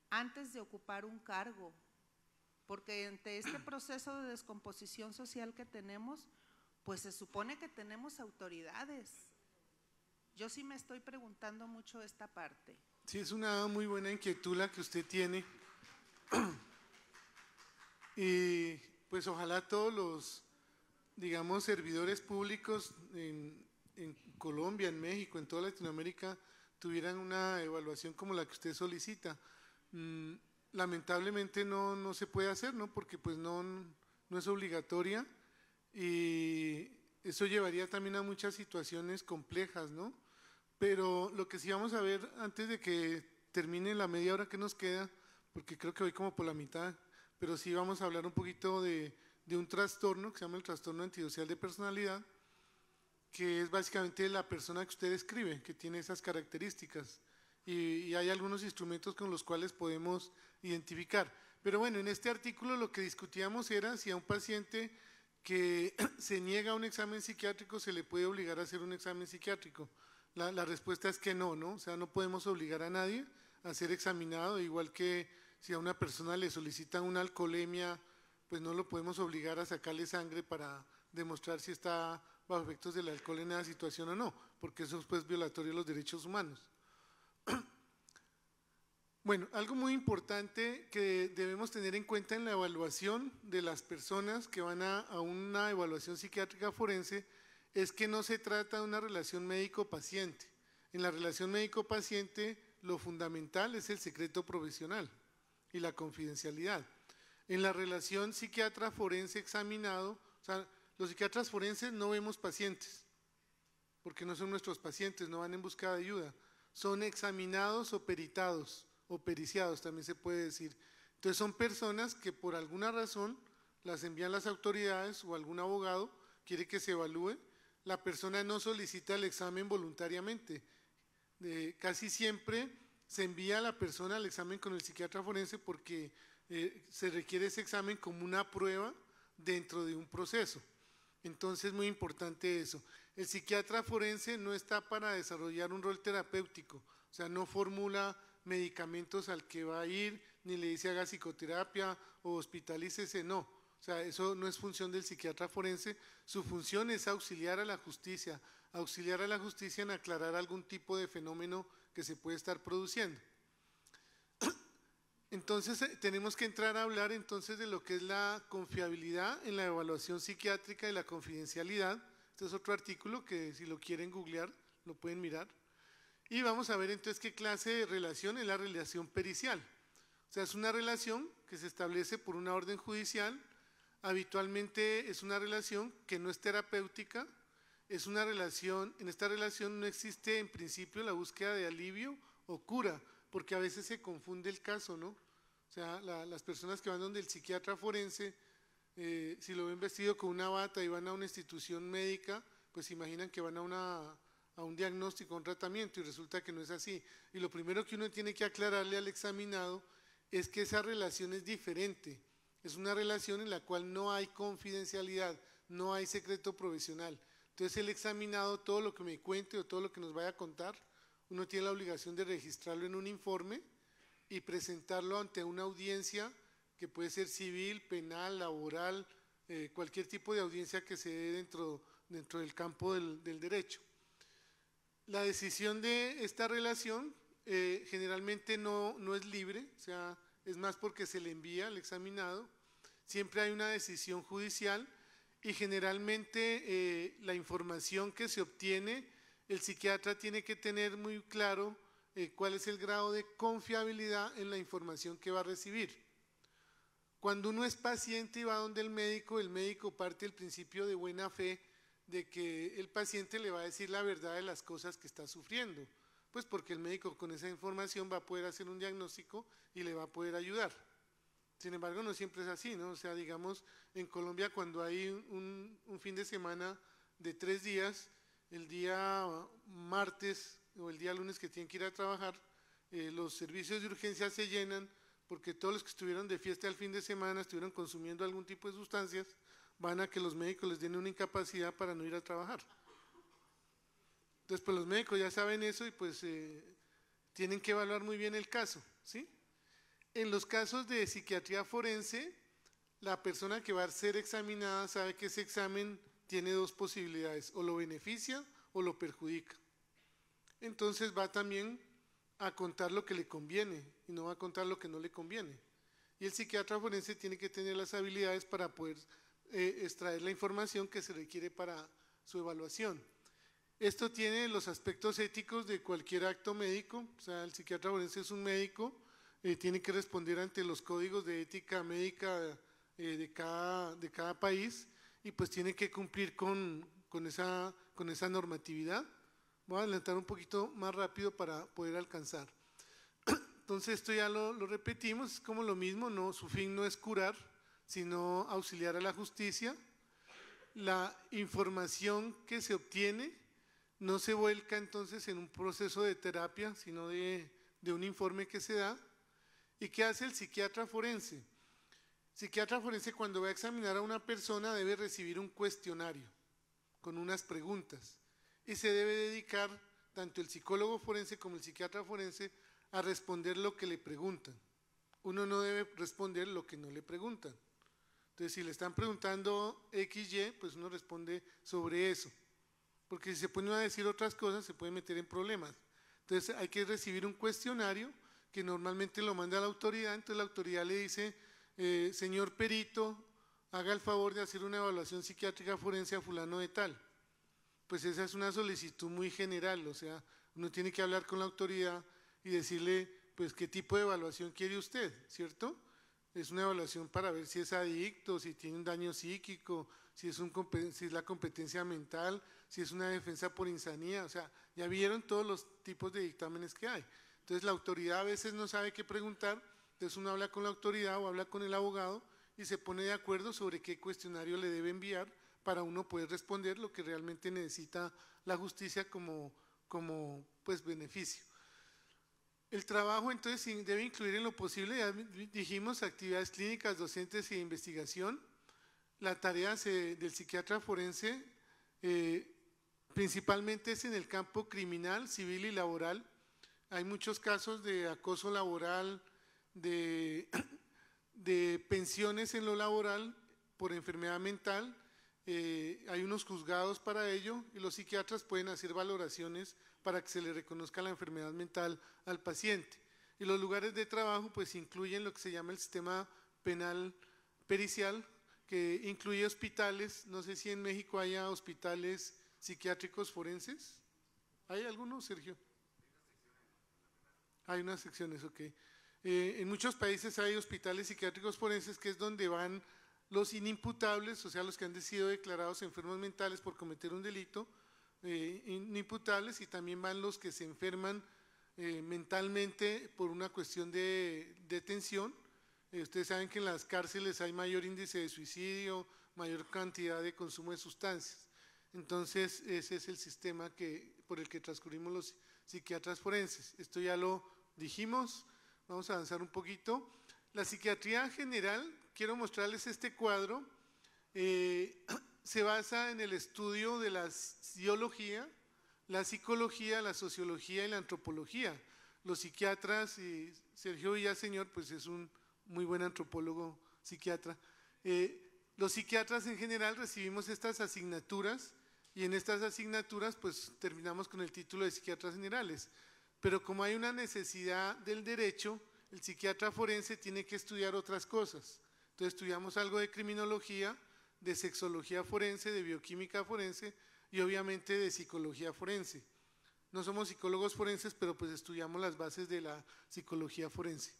Speaker 5: antes de ocupar un cargo, porque ante este proceso de descomposición social que tenemos, pues se supone que tenemos autoridades. Yo sí me estoy preguntando mucho esta parte.
Speaker 2: Sí, es una muy buena inquietud la que usted tiene. Y pues ojalá todos los, digamos, servidores públicos en Colombia, en México, en toda Latinoamérica, tuvieran una evaluación como la que usted solicita. Lamentablemente no se puede hacer, ¿no? Porque pues no es obligatoria y eso llevaría también a muchas situaciones complejas, ¿no? Pero lo que sí vamos a ver antes de que termine la media hora que nos queda, porque creo que voy como por la mitad, pero sí vamos a hablar un poquito de un trastorno que se llama el trastorno antisocial de personalidad, que es básicamente la persona que usted describe, que tiene esas características. Y hay algunos instrumentos con los cuales podemos identificar. Pero bueno, en este artículo lo que discutíamos era si a un paciente que se niega a un examen psiquiátrico se le puede obligar a hacer un examen psiquiátrico. La respuesta es que no, ¿no? O sea, no podemos obligar a nadie a ser examinado, igual que si a una persona le solicitan una alcoholemia, pues no lo podemos obligar a sacarle sangre para demostrar si está bajo efectos del alcohol en esa situación o no, porque eso es pues violatorio de los derechos humanos. Bueno, algo muy importante que debemos tener en cuenta en la evaluación de las personas que van a una evaluación psiquiátrica forense es que no se trata de una relación médico-paciente. En la relación médico-paciente lo fundamental es el secreto profesional y la confidencialidad. En la relación psiquiatra forense examinado, o sea, los psiquiatras forenses no vemos pacientes, porque no son nuestros pacientes, no van en busca de ayuda, son examinados o peritados, o periciados también se puede decir. Entonces son personas que por alguna razón las envían las autoridades o algún abogado quiere que se evalúe, la persona no solicita el examen voluntariamente, casi siempre se envía a la persona al examen con el psiquiatra forense porque se requiere ese examen como una prueba dentro de un proceso. Entonces es muy importante eso. El psiquiatra forense no está para desarrollar un rol terapéutico, o sea, no formula medicamentos al que va a ir, ni le dice haga psicoterapia o hospitalícese, no. O sea, eso no es función del psiquiatra forense, su función es auxiliar a la justicia en aclarar algún tipo de fenómeno que se puede estar produciendo. Entonces tenemos que entrar a hablar entonces de lo que es la confiabilidad en la evaluación psiquiátrica y la confidencialidad. Este es otro artículo que si lo quieren googlear lo pueden mirar. Y vamos a ver entonces qué clase de relación es la relación pericial. O sea, es una relación que se establece por una orden judicial, habitualmente es una relación que no es terapéutica, es una relación, en esta relación no existe en principio la búsqueda de alivio o cura, porque a veces se confunde el caso, ¿no? O sea, las personas que van donde el psiquiatra forense, si lo ven vestido con una bata y van a una institución médica, pues se imaginan que van a un diagnóstico, a un tratamiento, y resulta que no es así. Y lo primero que uno tiene que aclararle al examinado es que esa relación es diferente. Es una relación en la cual no hay confidencialidad, no hay secreto profesional. Entonces el examinado, todo lo que me cuente o todo lo que nos vaya a contar, uno tiene la obligación de registrarlo en un informe y presentarlo ante una audiencia que puede ser civil, penal, laboral, cualquier tipo de audiencia que se dé dentro del campo del derecho. La decisión de esta relación generalmente no es libre, o sea, es más porque se le envía al examinado, siempre hay una decisión judicial y generalmente la información que se obtiene el psiquiatra tiene que tener muy claro cuál es el grado de confiabilidad en la información que va a recibir. Cuando uno es paciente y va donde el médico parte del principio de buena fe de que el paciente le va a decir la verdad de las cosas que está sufriendo, pues porque el médico con esa información va a poder hacer un diagnóstico y le va a poder ayudar. Sin embargo, no siempre es así, ¿no? O sea, digamos, en Colombia cuando hay un fin de semana de 3 días, el día martes o el día lunes que tienen que ir a trabajar, los servicios de urgencia se llenan porque todos los que estuvieron de fiesta el fin de semana, estuvieron consumiendo algún tipo de sustancias, van a que los médicos les den una incapacidad para no ir a trabajar. Entonces, pues los médicos ya saben eso y pues tienen que evaluar muy bien el caso, ¿sí? En los casos de psiquiatría forense, la persona que va a ser examinada sabe que ese examen tiene 2 posibilidades, o lo beneficia o lo perjudica. Entonces va también a contar lo que le conviene y no va a contar lo que no le conviene. Y el psiquiatra forense tiene que tener las habilidades para poder extraer la información que se requiere para su evaluación. Esto tiene los aspectos éticos de cualquier acto médico, o sea, el psiquiatra forense es un médico, tiene que responder ante los códigos de ética médica de cada país y pues tiene que cumplir con esa normatividad. Voy a adelantar un poquito más rápido para poder alcanzar. Entonces esto ya lo repetimos, es como lo mismo, no, su fin no es curar, sino auxiliar a la justicia. La información que se obtiene no se vuelca entonces en un proceso de terapia, sino de un informe que se da. ¿Y qué hace el psiquiatra forense? El psiquiatra forense cuando va a examinar a una persona debe recibir un cuestionario con unas preguntas y se debe dedicar tanto el psicólogo forense como el psiquiatra forense a responder lo que le preguntan. Uno no debe responder lo que no le preguntan. Entonces, si le están preguntando XY, pues uno responde sobre eso. Porque si se pone a decir otras cosas, se puede meter en problemas. Entonces, hay que recibir un cuestionario que normalmente lo manda a la autoridad. Entonces, la autoridad le dice, señor perito, haga el favor de hacer una evaluación psiquiátrica forense a fulano de tal. Pues esa es una solicitud muy general, o sea, uno tiene que hablar con la autoridad y decirle, pues, qué tipo de evaluación quiere usted, ¿cierto? Es una evaluación para ver si es adicto, si tiene un daño psíquico, si es la competencia mental, si es una defensa por insanía, o sea, ya vieron todos los tipos de dictámenes que hay. Entonces la autoridad a veces no sabe qué preguntar, entonces uno habla con la autoridad o habla con el abogado y se pone de acuerdo sobre qué cuestionario le debe enviar para uno poder responder lo que realmente necesita la justicia como pues, beneficio. El trabajo entonces debe incluir en lo posible, ya dijimos, actividades clínicas, docentes y de investigación. La tarea del psiquiatra forense principalmente es en el campo criminal, civil y laboral. Hay muchos casos de acoso laboral, de pensiones en lo laboral por enfermedad mental. Hay unos juzgados para ello y los psiquiatras pueden hacer valoraciones para que se le reconozca la enfermedad mental al paciente. Y los lugares de trabajo pues incluyen lo que se llama el sistema penal pericial, que incluye hospitales. No sé si en México haya hospitales psiquiátricos forenses. ¿Hay algunos, Sergio? Hay unas secciones, ok. En muchos países hay hospitales psiquiátricos forenses, que es donde van los inimputables, o sea, los que han sido declarados enfermos mentales por cometer un delito, inimputables, y también van los que se enferman mentalmente por una cuestión de detención. Ustedes saben que en las cárceles hay mayor índice de suicidio, mayor cantidad de consumo de sustancias. Entonces, ese es el sistema por el que transcurrimos los psiquiatras forenses. Esto ya lo dijimos, vamos a avanzar un poquito. La psiquiatría general, quiero mostrarles este cuadro, se basa en el estudio de la biología, la psicología, la sociología y la antropología. Los psiquiatras, y Sergio Villaseñor, pues es un muy buen antropólogo psiquiatra. Los psiquiatras en general recibimos estas asignaturas y en estas asignaturas pues terminamos con el título de psiquiatras generales. Pero como hay una necesidad del derecho, el psiquiatra forense tiene que estudiar otras cosas. Entonces estudiamos algo de criminología, de sexología forense, de bioquímica forense y obviamente de psicología forense. No somos psicólogos forenses, pero pues estudiamos las bases de la psicología forense.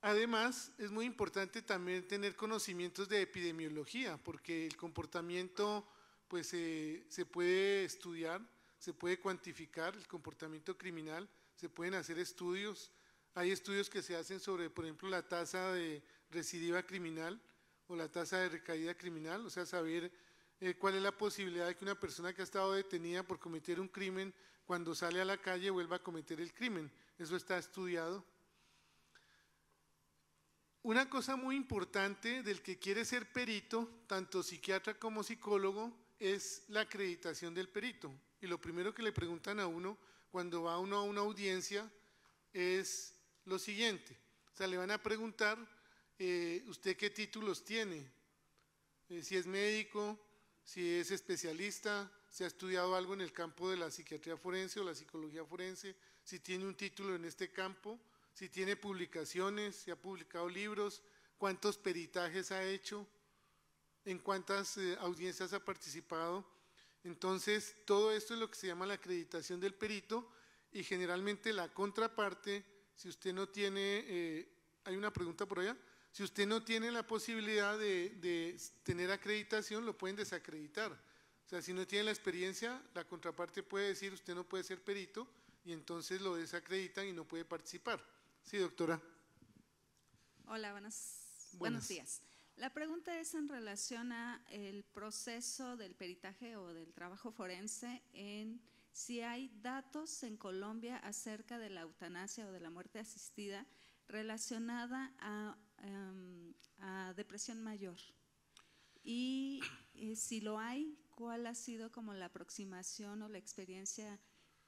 Speaker 2: Además, es muy importante también tener conocimientos de epidemiología, porque el comportamiento pues, se puede estudiar, se puede cuantificar, el comportamiento criminal, se pueden hacer estudios. Hay estudios que se hacen sobre, por ejemplo, la tasa de recidiva criminal o la tasa de recaída criminal, o sea, saber cuál es la posibilidad de que una persona que ha estado detenida por cometer un crimen, cuando sale a la calle vuelva a cometer el crimen. Eso está estudiado. Una cosa muy importante del que quiere ser perito, tanto psiquiatra como psicólogo, es la acreditación del perito. Y lo primero que le preguntan a uno cuando va uno a una audiencia es lo siguiente. O sea, le van a preguntar, ¿usted qué títulos tiene? Si es médico, si es especialista, si ha estudiado algo en el campo de la psiquiatría forense o la psicología forense, si tiene un título en este campo, si tiene publicaciones, si ha publicado libros, cuántos peritajes ha hecho, en cuántas audiencias ha participado. Entonces, todo esto es lo que se llama la acreditación del perito y generalmente la contraparte, si usted no tiene, hay una pregunta por allá, si usted no tiene la posibilidad de tener acreditación, lo pueden desacreditar. O sea, si no tiene la experiencia, la contraparte puede decir, usted no puede ser perito, y entonces lo desacreditan y no puede participar. Sí, doctora.
Speaker 6: Hola, buenos días. La pregunta es en relación a el proceso del peritaje o del trabajo forense, en si hay datos en Colombia acerca de la eutanasia o de la muerte asistida relacionada a depresión mayor. Y si lo hay, ¿cuál ha sido como la aproximación o la experiencia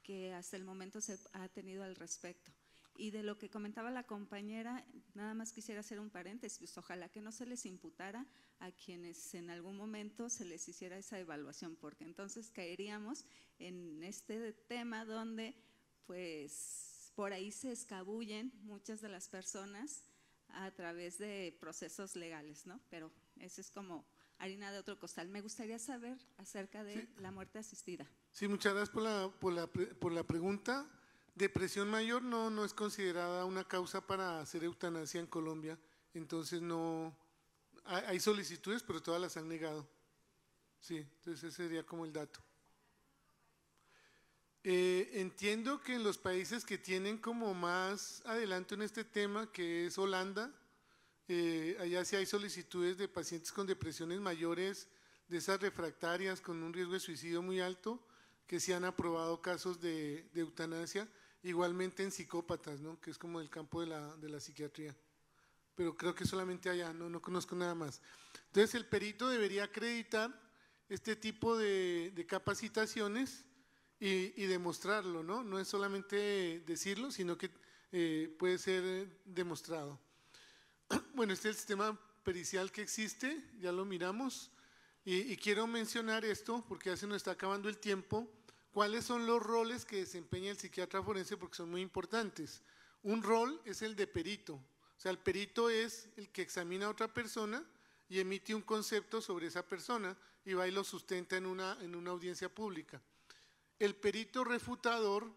Speaker 6: que hasta el momento se ha tenido al respecto? Y de lo que comentaba la compañera, nada más quisiera hacer un paréntesis. Ojalá que no se les imputara a quienes en algún momento se les hiciera esa evaluación, porque entonces caeríamos en este tema donde pues por ahí se escabullen muchas de las personas a través de procesos legales, ¿no? Pero eso es como harina de otro costal. Me gustaría saber acerca de la muerte asistida.
Speaker 2: Sí, muchas gracias por la pregunta. Depresión mayor no es considerada una causa para hacer eutanasia en Colombia, entonces no, hay solicitudes, pero todas las han negado. Sí, entonces ese sería como el dato. Entiendo que en los países que tienen como más adelanto en este tema, que es Holanda, allá sí hay solicitudes de pacientes con depresiones mayores, de esas refractarias con un riesgo de suicidio muy alto, que sí han aprobado casos de eutanasia. Igualmente en psicópatas, ¿no? Que es como el campo de la psiquiatría. Pero creo que solamente allá, no conozco nada más. Entonces el perito debería acreditar este tipo de capacitaciones y demostrarlo, ¿no? No es solamente decirlo, sino que puede ser demostrado. Bueno, este es el sistema pericial que existe, ya lo miramos. Y quiero mencionar esto porque ya se nos está acabando el tiempo. ¿Cuáles son los roles que desempeña el psiquiatra forense? Porque son muy importantes. Un rol es el de perito. O sea, el perito es el que examina a otra persona y emite un concepto sobre esa persona y va y lo sustenta en una audiencia pública. El perito refutador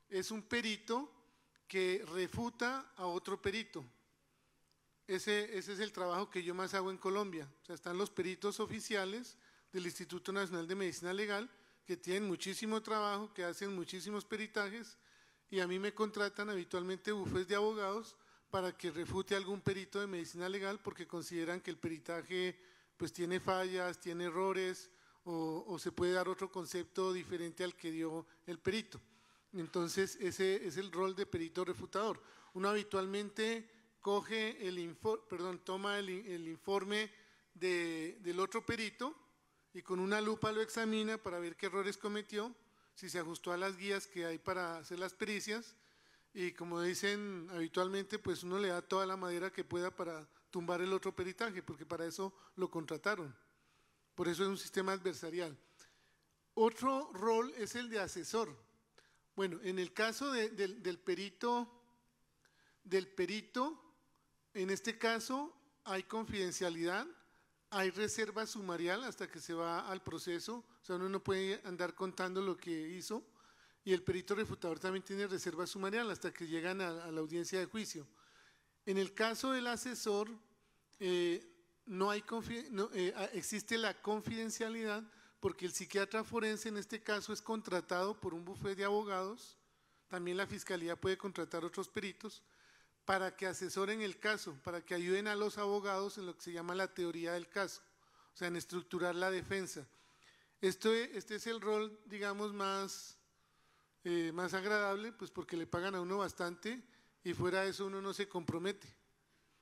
Speaker 2: es un perito que refuta a otro perito. Ese es el trabajo que yo más hago en Colombia. O sea, están los peritos oficiales del Instituto Nacional de Medicina Legal, que tienen muchísimo trabajo, que hacen muchísimos peritajes, y a mí me contratan habitualmente bufetes de abogados para que refute algún perito de medicina legal porque consideran que el peritaje pues tiene fallas, tiene errores o se puede dar otro concepto diferente al que dio el perito. Entonces ese es el rol de perito refutador. Uno habitualmente coge toma el informe del otro perito y con una lupa lo examina para ver qué errores cometió, si se ajustó a las guías que hay para hacer las pericias, y como dicen habitualmente, pues uno le da toda la madera que pueda para tumbar el otro peritaje, porque para eso lo contrataron. Por eso es un sistema adversarial. Otro rol es el de asesor. Bueno, en el caso del perito, en este caso hay confidencialidad, hay reserva sumarial hasta que se va al proceso, o sea, uno no puede andar contando lo que hizo, y el perito refutador también tiene reserva sumarial hasta que llegan a la audiencia de juicio. En el caso del asesor, existe la confidencialidad porque el psiquiatra forense en este caso es contratado por un bufete de abogados, también la fiscalía puede contratar otros peritos, para que asesoren el caso, para que ayuden a los abogados en lo que se llama la teoría del caso, o sea, en estructurar la defensa. Este es el rol, digamos, más agradable, pues porque le pagan a uno bastante y fuera de eso uno no se compromete.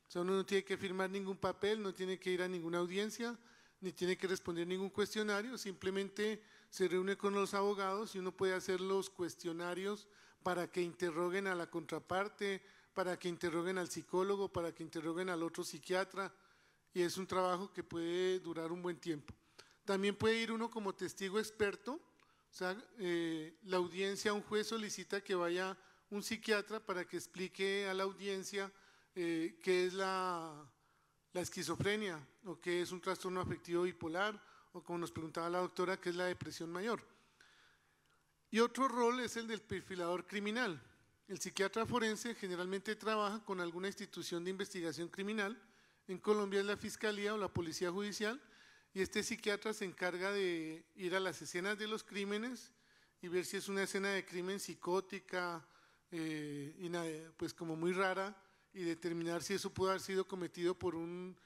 Speaker 2: O sea, uno no tiene que firmar ningún papel, no tiene que ir a ninguna audiencia, ni tiene que responder ningún cuestionario, simplemente se reúne con los abogados y uno puede hacer los cuestionarios para que interroguen a la contraparte, para que interroguen al psicólogo, para que interroguen al otro psiquiatra, y es un trabajo que puede durar un buen tiempo. También puede ir uno como testigo experto, o sea, la audiencia, un juez solicita que vaya un psiquiatra para que explique a la audiencia qué es la esquizofrenia, o qué es un trastorno afectivo bipolar, o como nos preguntaba la doctora, qué es la depresión mayor. Y otro rol es el del perfilador criminal. El psiquiatra forense generalmente trabaja con alguna institución de investigación criminal, en Colombia es la Fiscalía o la Policía Judicial, y este psiquiatra se encarga de ir a las escenas de los crímenes y ver si es una escena de crimen psicótica, pues como muy rara, y determinar si eso pudo haber sido cometido por un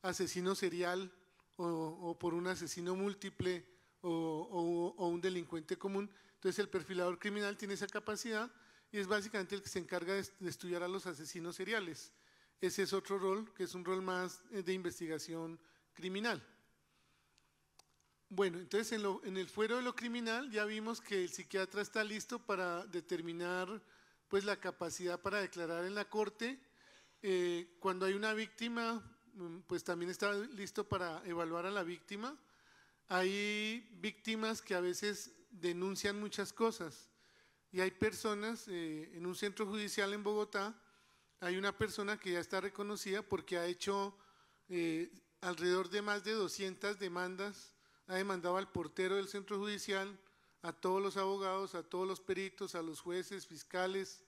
Speaker 2: asesino serial o por un asesino múltiple o un delincuente común. Entonces el perfilador criminal tiene esa capacidad y es básicamente el que se encarga de estudiar a los asesinos seriales. Ese es otro rol, que es un rol más de investigación criminal. Bueno, entonces en el fuero de lo criminal ya vimos que el psiquiatra está listo para determinar pues la capacidad para declarar en la corte. Cuando hay una víctima, pues también está listo para evaluar a la víctima. Hay víctimas que a veces denuncian muchas cosas y hay personas, en un centro judicial en Bogotá, hay una persona que ya está reconocida porque ha hecho alrededor de más de 200 demandas, ha demandado al portero del centro judicial, a todos los abogados, a todos los peritos, a los jueces, fiscales,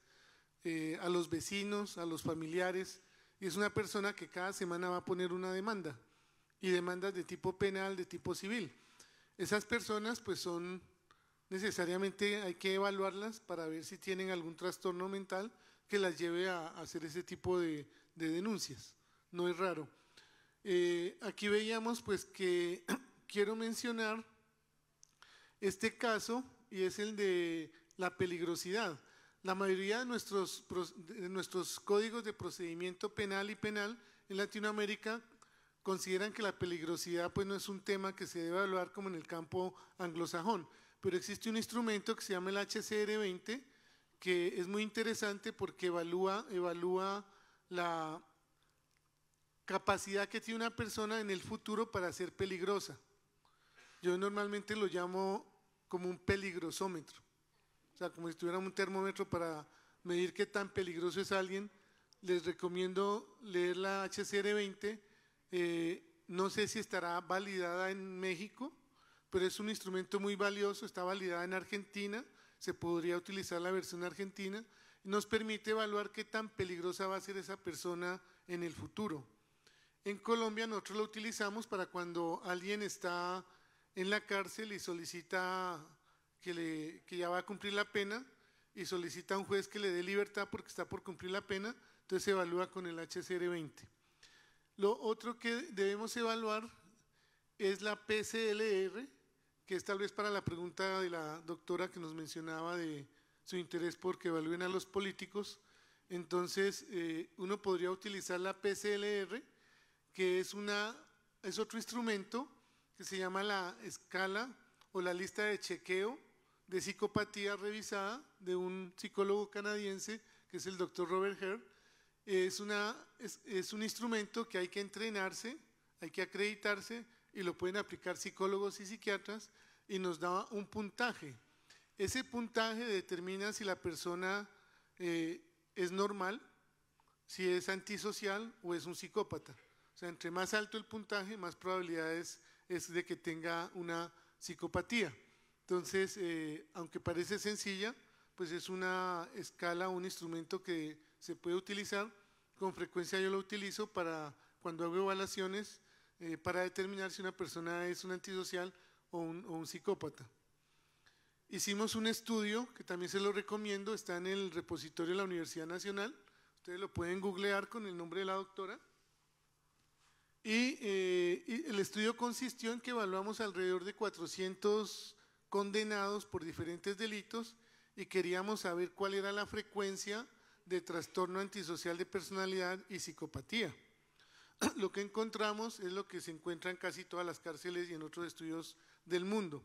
Speaker 2: a los vecinos, a los familiares, y es una persona que cada semana va a poner una demanda, y demandas de tipo penal, de tipo civil. Esas personas pues son necesariamente, hay que evaluarlas para ver si tienen algún trastorno mental que las lleve a hacer ese tipo de denuncias, no es raro. Aquí veíamos pues que quiero mencionar este caso y es el de la peligrosidad. La mayoría de nuestros códigos de procedimiento penal y penal en Latinoamérica consideran que la peligrosidad pues no es un tema que se debe evaluar como en el campo anglosajón, pero existe un instrumento que se llama el HCR20 que es muy interesante porque evalúa la capacidad que tiene una persona en el futuro para ser peligrosa. Yo normalmente lo llamo como un peligrosómetro, o sea, como si tuviera un termómetro para medir qué tan peligroso es alguien. Les recomiendo leer la HCR20, no sé si estará validada en México, pero es un instrumento muy valioso, está validada en Argentina, se podría utilizar la versión argentina, y nos permite evaluar qué tan peligrosa va a ser esa persona en el futuro. En Colombia nosotros lo utilizamos para cuando alguien está en la cárcel y solicita que ya va a cumplir la pena y solicita a un juez que le dé libertad porque está por cumplir la pena, entonces se evalúa con el HCR20. Lo otro que debemos evaluar es la PCLR, que es tal vez para la pregunta de la doctora que nos mencionaba de su interés por que evalúen a los políticos. Entonces uno podría utilizar la PCLR, que es otro instrumento que se llama la escala o la lista de chequeo de psicopatía revisada de un psicólogo canadiense que es el doctor Robert Hare. Es un instrumento que hay que entrenarse, hay que acreditarse y lo pueden aplicar psicólogos y psiquiatras y nos da un puntaje. Ese puntaje determina si la persona es normal, si es antisocial o es un psicópata. O sea, entre más alto el puntaje, más probabilidades es de que tenga una psicopatía. Entonces, aunque parece sencilla, pues es una escala, un instrumento que se puede utilizar. Con frecuencia yo lo utilizo para cuando hago evaluaciones para determinar si una persona es un antisocial o un psicópata. Hicimos un estudio que también se lo recomiendo, está en el repositorio de la Universidad Nacional, ustedes lo pueden googlear con el nombre de la doctora. Y el estudio consistió en que evaluamos alrededor de 400 condenados por diferentes delitos y queríamos saber cuál era la frecuencia de trastorno antisocial de personalidad y psicopatía. Lo que encontramos es lo que se encuentra en casi todas las cárceles y en otros estudios del mundo.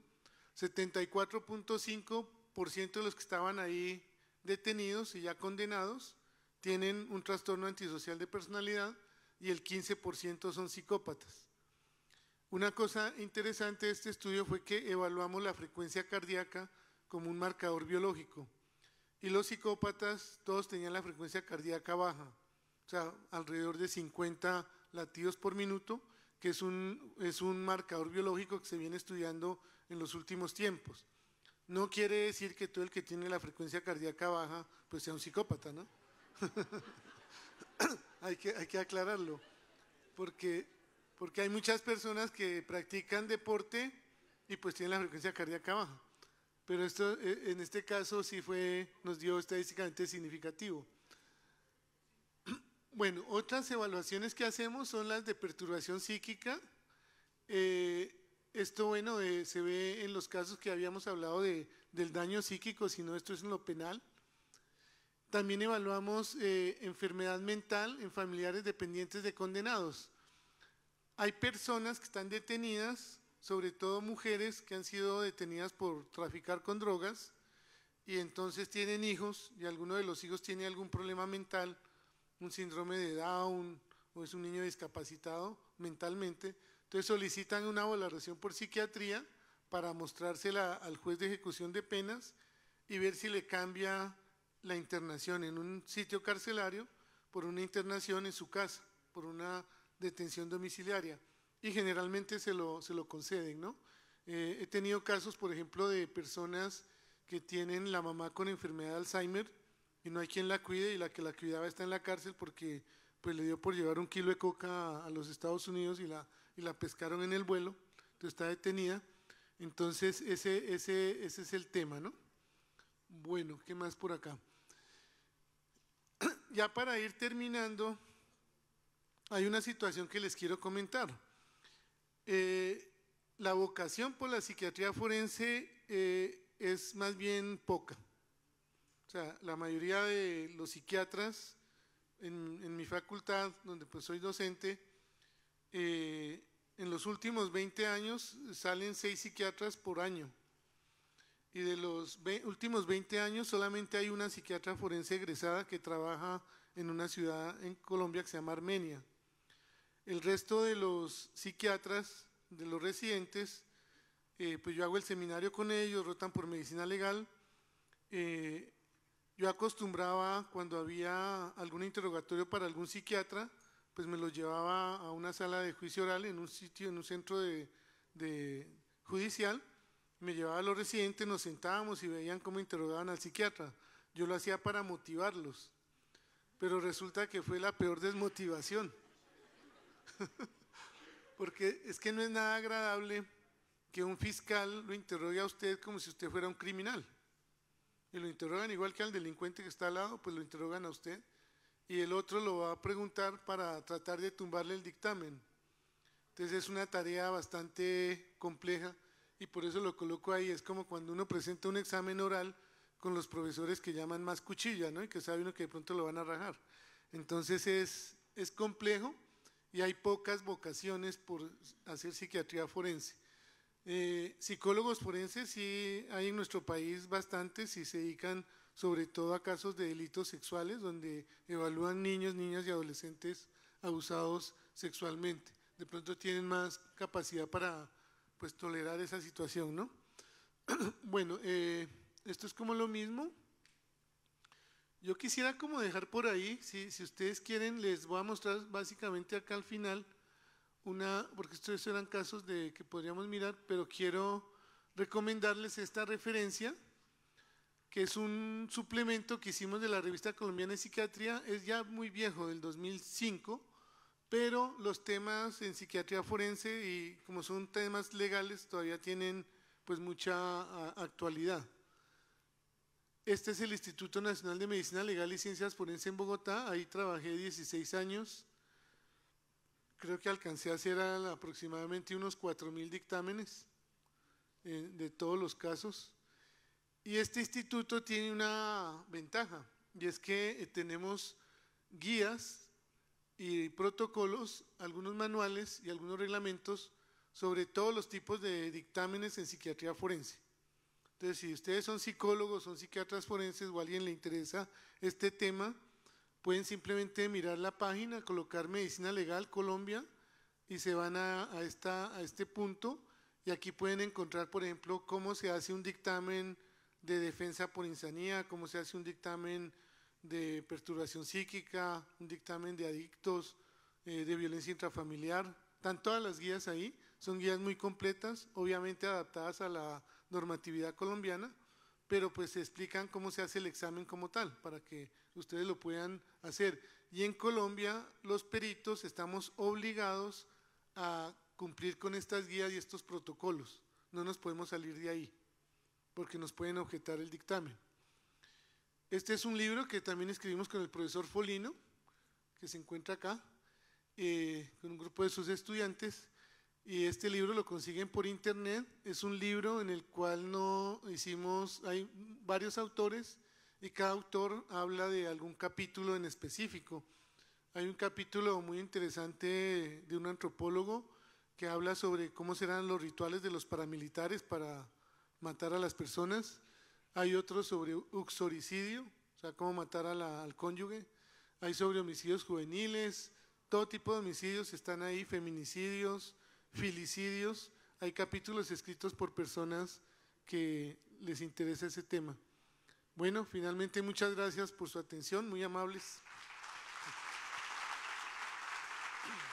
Speaker 2: 74.5% de los que estaban ahí detenidos y ya condenados tienen un trastorno antisocial de personalidad y el 15% son psicópatas. Una cosa interesante de este estudio fue que evaluamos la frecuencia cardíaca como un marcador biológico y los psicópatas todos tenían la frecuencia cardíaca baja, o sea, alrededor de 50 latidos por minuto, que es un marcador biológico que se viene estudiando en los últimos tiempos. No quiere decir que todo el que tiene la frecuencia cardíaca baja pues sea un psicópata, ¿no? hay que aclararlo, porque hay muchas personas que practican deporte y pues tienen la frecuencia cardíaca baja, pero esto en este caso sí nos dio estadísticamente significativo. Bueno, otras evaluaciones que hacemos son las de perturbación psíquica. Esto, bueno, se ve en los casos que habíamos hablado del daño psíquico, sino esto es en lo penal. También evaluamos enfermedad mental en familiares dependientes de condenados. Hay personas que están detenidas, sobre todo mujeres que han sido detenidas por traficar con drogas y entonces tienen hijos y alguno de los hijos tiene algún problema mental, un síndrome de Down o es un niño discapacitado mentalmente. Entonces solicitan una valoración por psiquiatría para mostrársela al juez de ejecución de penas y ver si le cambia la internación en un sitio carcelario por una internación en su casa, por una detención domiciliaria. Y generalmente se lo conceden, ¿no? He tenido casos, por ejemplo, de personas que tienen la mamá con enfermedad de Alzheimer y no hay quien la cuide y la que la cuidaba está en la cárcel porque pues le dio por llevar 1 kilo de coca a los Estados Unidos y la pescaron en el vuelo, entonces está detenida. Entonces ese es el tema, ¿no? Bueno, ¿qué más por acá? Ya para ir terminando, hay una situación que les quiero comentar. La vocación por la psiquiatría forense es más bien poca. O sea, la mayoría de los psiquiatras en mi facultad, donde pues soy docente, en los últimos 20 años salen 6 psiquiatras por año. Y de los últimos 20 años solamente hay una psiquiatra forense egresada que trabaja en una ciudad en Colombia que se llama Armenia. El resto de los psiquiatras, de los residentes, pues yo hago el seminario con ellos, rotan por medicina legal. Yo acostumbraba, cuando había algún interrogatorio para algún psiquiatra, pues me los llevaba a una sala de juicio oral en un sitio, en un centro de judicial. Me llevaba a los residentes, nos sentábamos y veían cómo interrogaban al psiquiatra. Yo lo hacía para motivarlos, pero resulta que fue la peor desmotivación. Porque es que no es nada agradable que un fiscal lo interrogue a usted como si usted fuera un criminal. Y lo interrogan igual que al delincuente que está al lado, pues lo interrogan a usted. Y el otro lo va a preguntar para tratar de tumbarle el dictamen. Entonces es una tarea bastante compleja y por eso lo coloco ahí. Es como cuando uno presenta un examen oral con los profesores que llaman más cuchilla, ¿no? Y que sabe uno que de pronto lo van a rajar. Entonces es complejo. Y hay pocas vocaciones por hacer psiquiatría forense. Psicólogos forenses sí hay en nuestro país bastantes y se dedican sobre todo a casos de delitos sexuales donde evalúan niños, niñas y adolescentes abusados sexualmente. De pronto tienen más capacidad para pues tolerar esa situación, ¿no? Bueno, esto es como lo mismo. Yo quisiera como dejar por ahí, si ustedes quieren, les voy a mostrar básicamente acá al final porque estos eran casos de que podríamos mirar, pero quiero recomendarles esta referencia, que es un suplemento que hicimos de la Revista Colombiana de Psiquiatría, es ya muy viejo, del 2005, pero los temas en psiquiatría forense y como son temas legales todavía tienen pues mucha actualidad. Este es el Instituto Nacional de Medicina Legal y Ciencias Forense en Bogotá, ahí trabajé 16 años, creo que alcancé a hacer aproximadamente unos 4.000 dictámenes de todos los casos. Y este instituto tiene una ventaja, y es que tenemos guías y protocolos, algunos manuales y algunos reglamentos sobre todos los tipos de dictámenes en psiquiatría forense. Entonces, si ustedes son psicólogos, son psiquiatras forenses o a alguien le interesa este tema, pueden simplemente mirar la página, colocar Medicina Legal Colombia y se van a este punto, y aquí pueden encontrar, por ejemplo, cómo se hace un dictamen de defensa por insanía, cómo se hace un dictamen de perturbación psíquica, un dictamen de adictos, de violencia intrafamiliar. Están todas las guías ahí, son guías muy completas, obviamente adaptadas a la normatividad colombiana, pero pues se explican cómo se hace el examen como tal, para que ustedes lo puedan hacer. Y en Colombia los peritos estamos obligados a cumplir con estas guías y estos protocolos, no nos podemos salir de ahí, porque nos pueden objetar el dictamen. Este es un libro que también escribimos con el profesor Folino, que se encuentra acá, con un grupo de sus estudiantes, y este libro lo consiguen por internet. Es un libro en el cual hay varios autores y cada autor habla de algún capítulo en específico. Hay un capítulo muy interesante de un antropólogo que habla sobre cómo serán los rituales de los paramilitares para matar a las personas. Hay otro sobre uxoricidio, o sea, cómo matar al cónyuge. Hay sobre homicidios juveniles, todo tipo de homicidios están ahí, feminicidios, filicidios. Hay capítulos escritos por personas que les interesa ese tema. Bueno, finalmente muchas gracias por su atención, muy amables.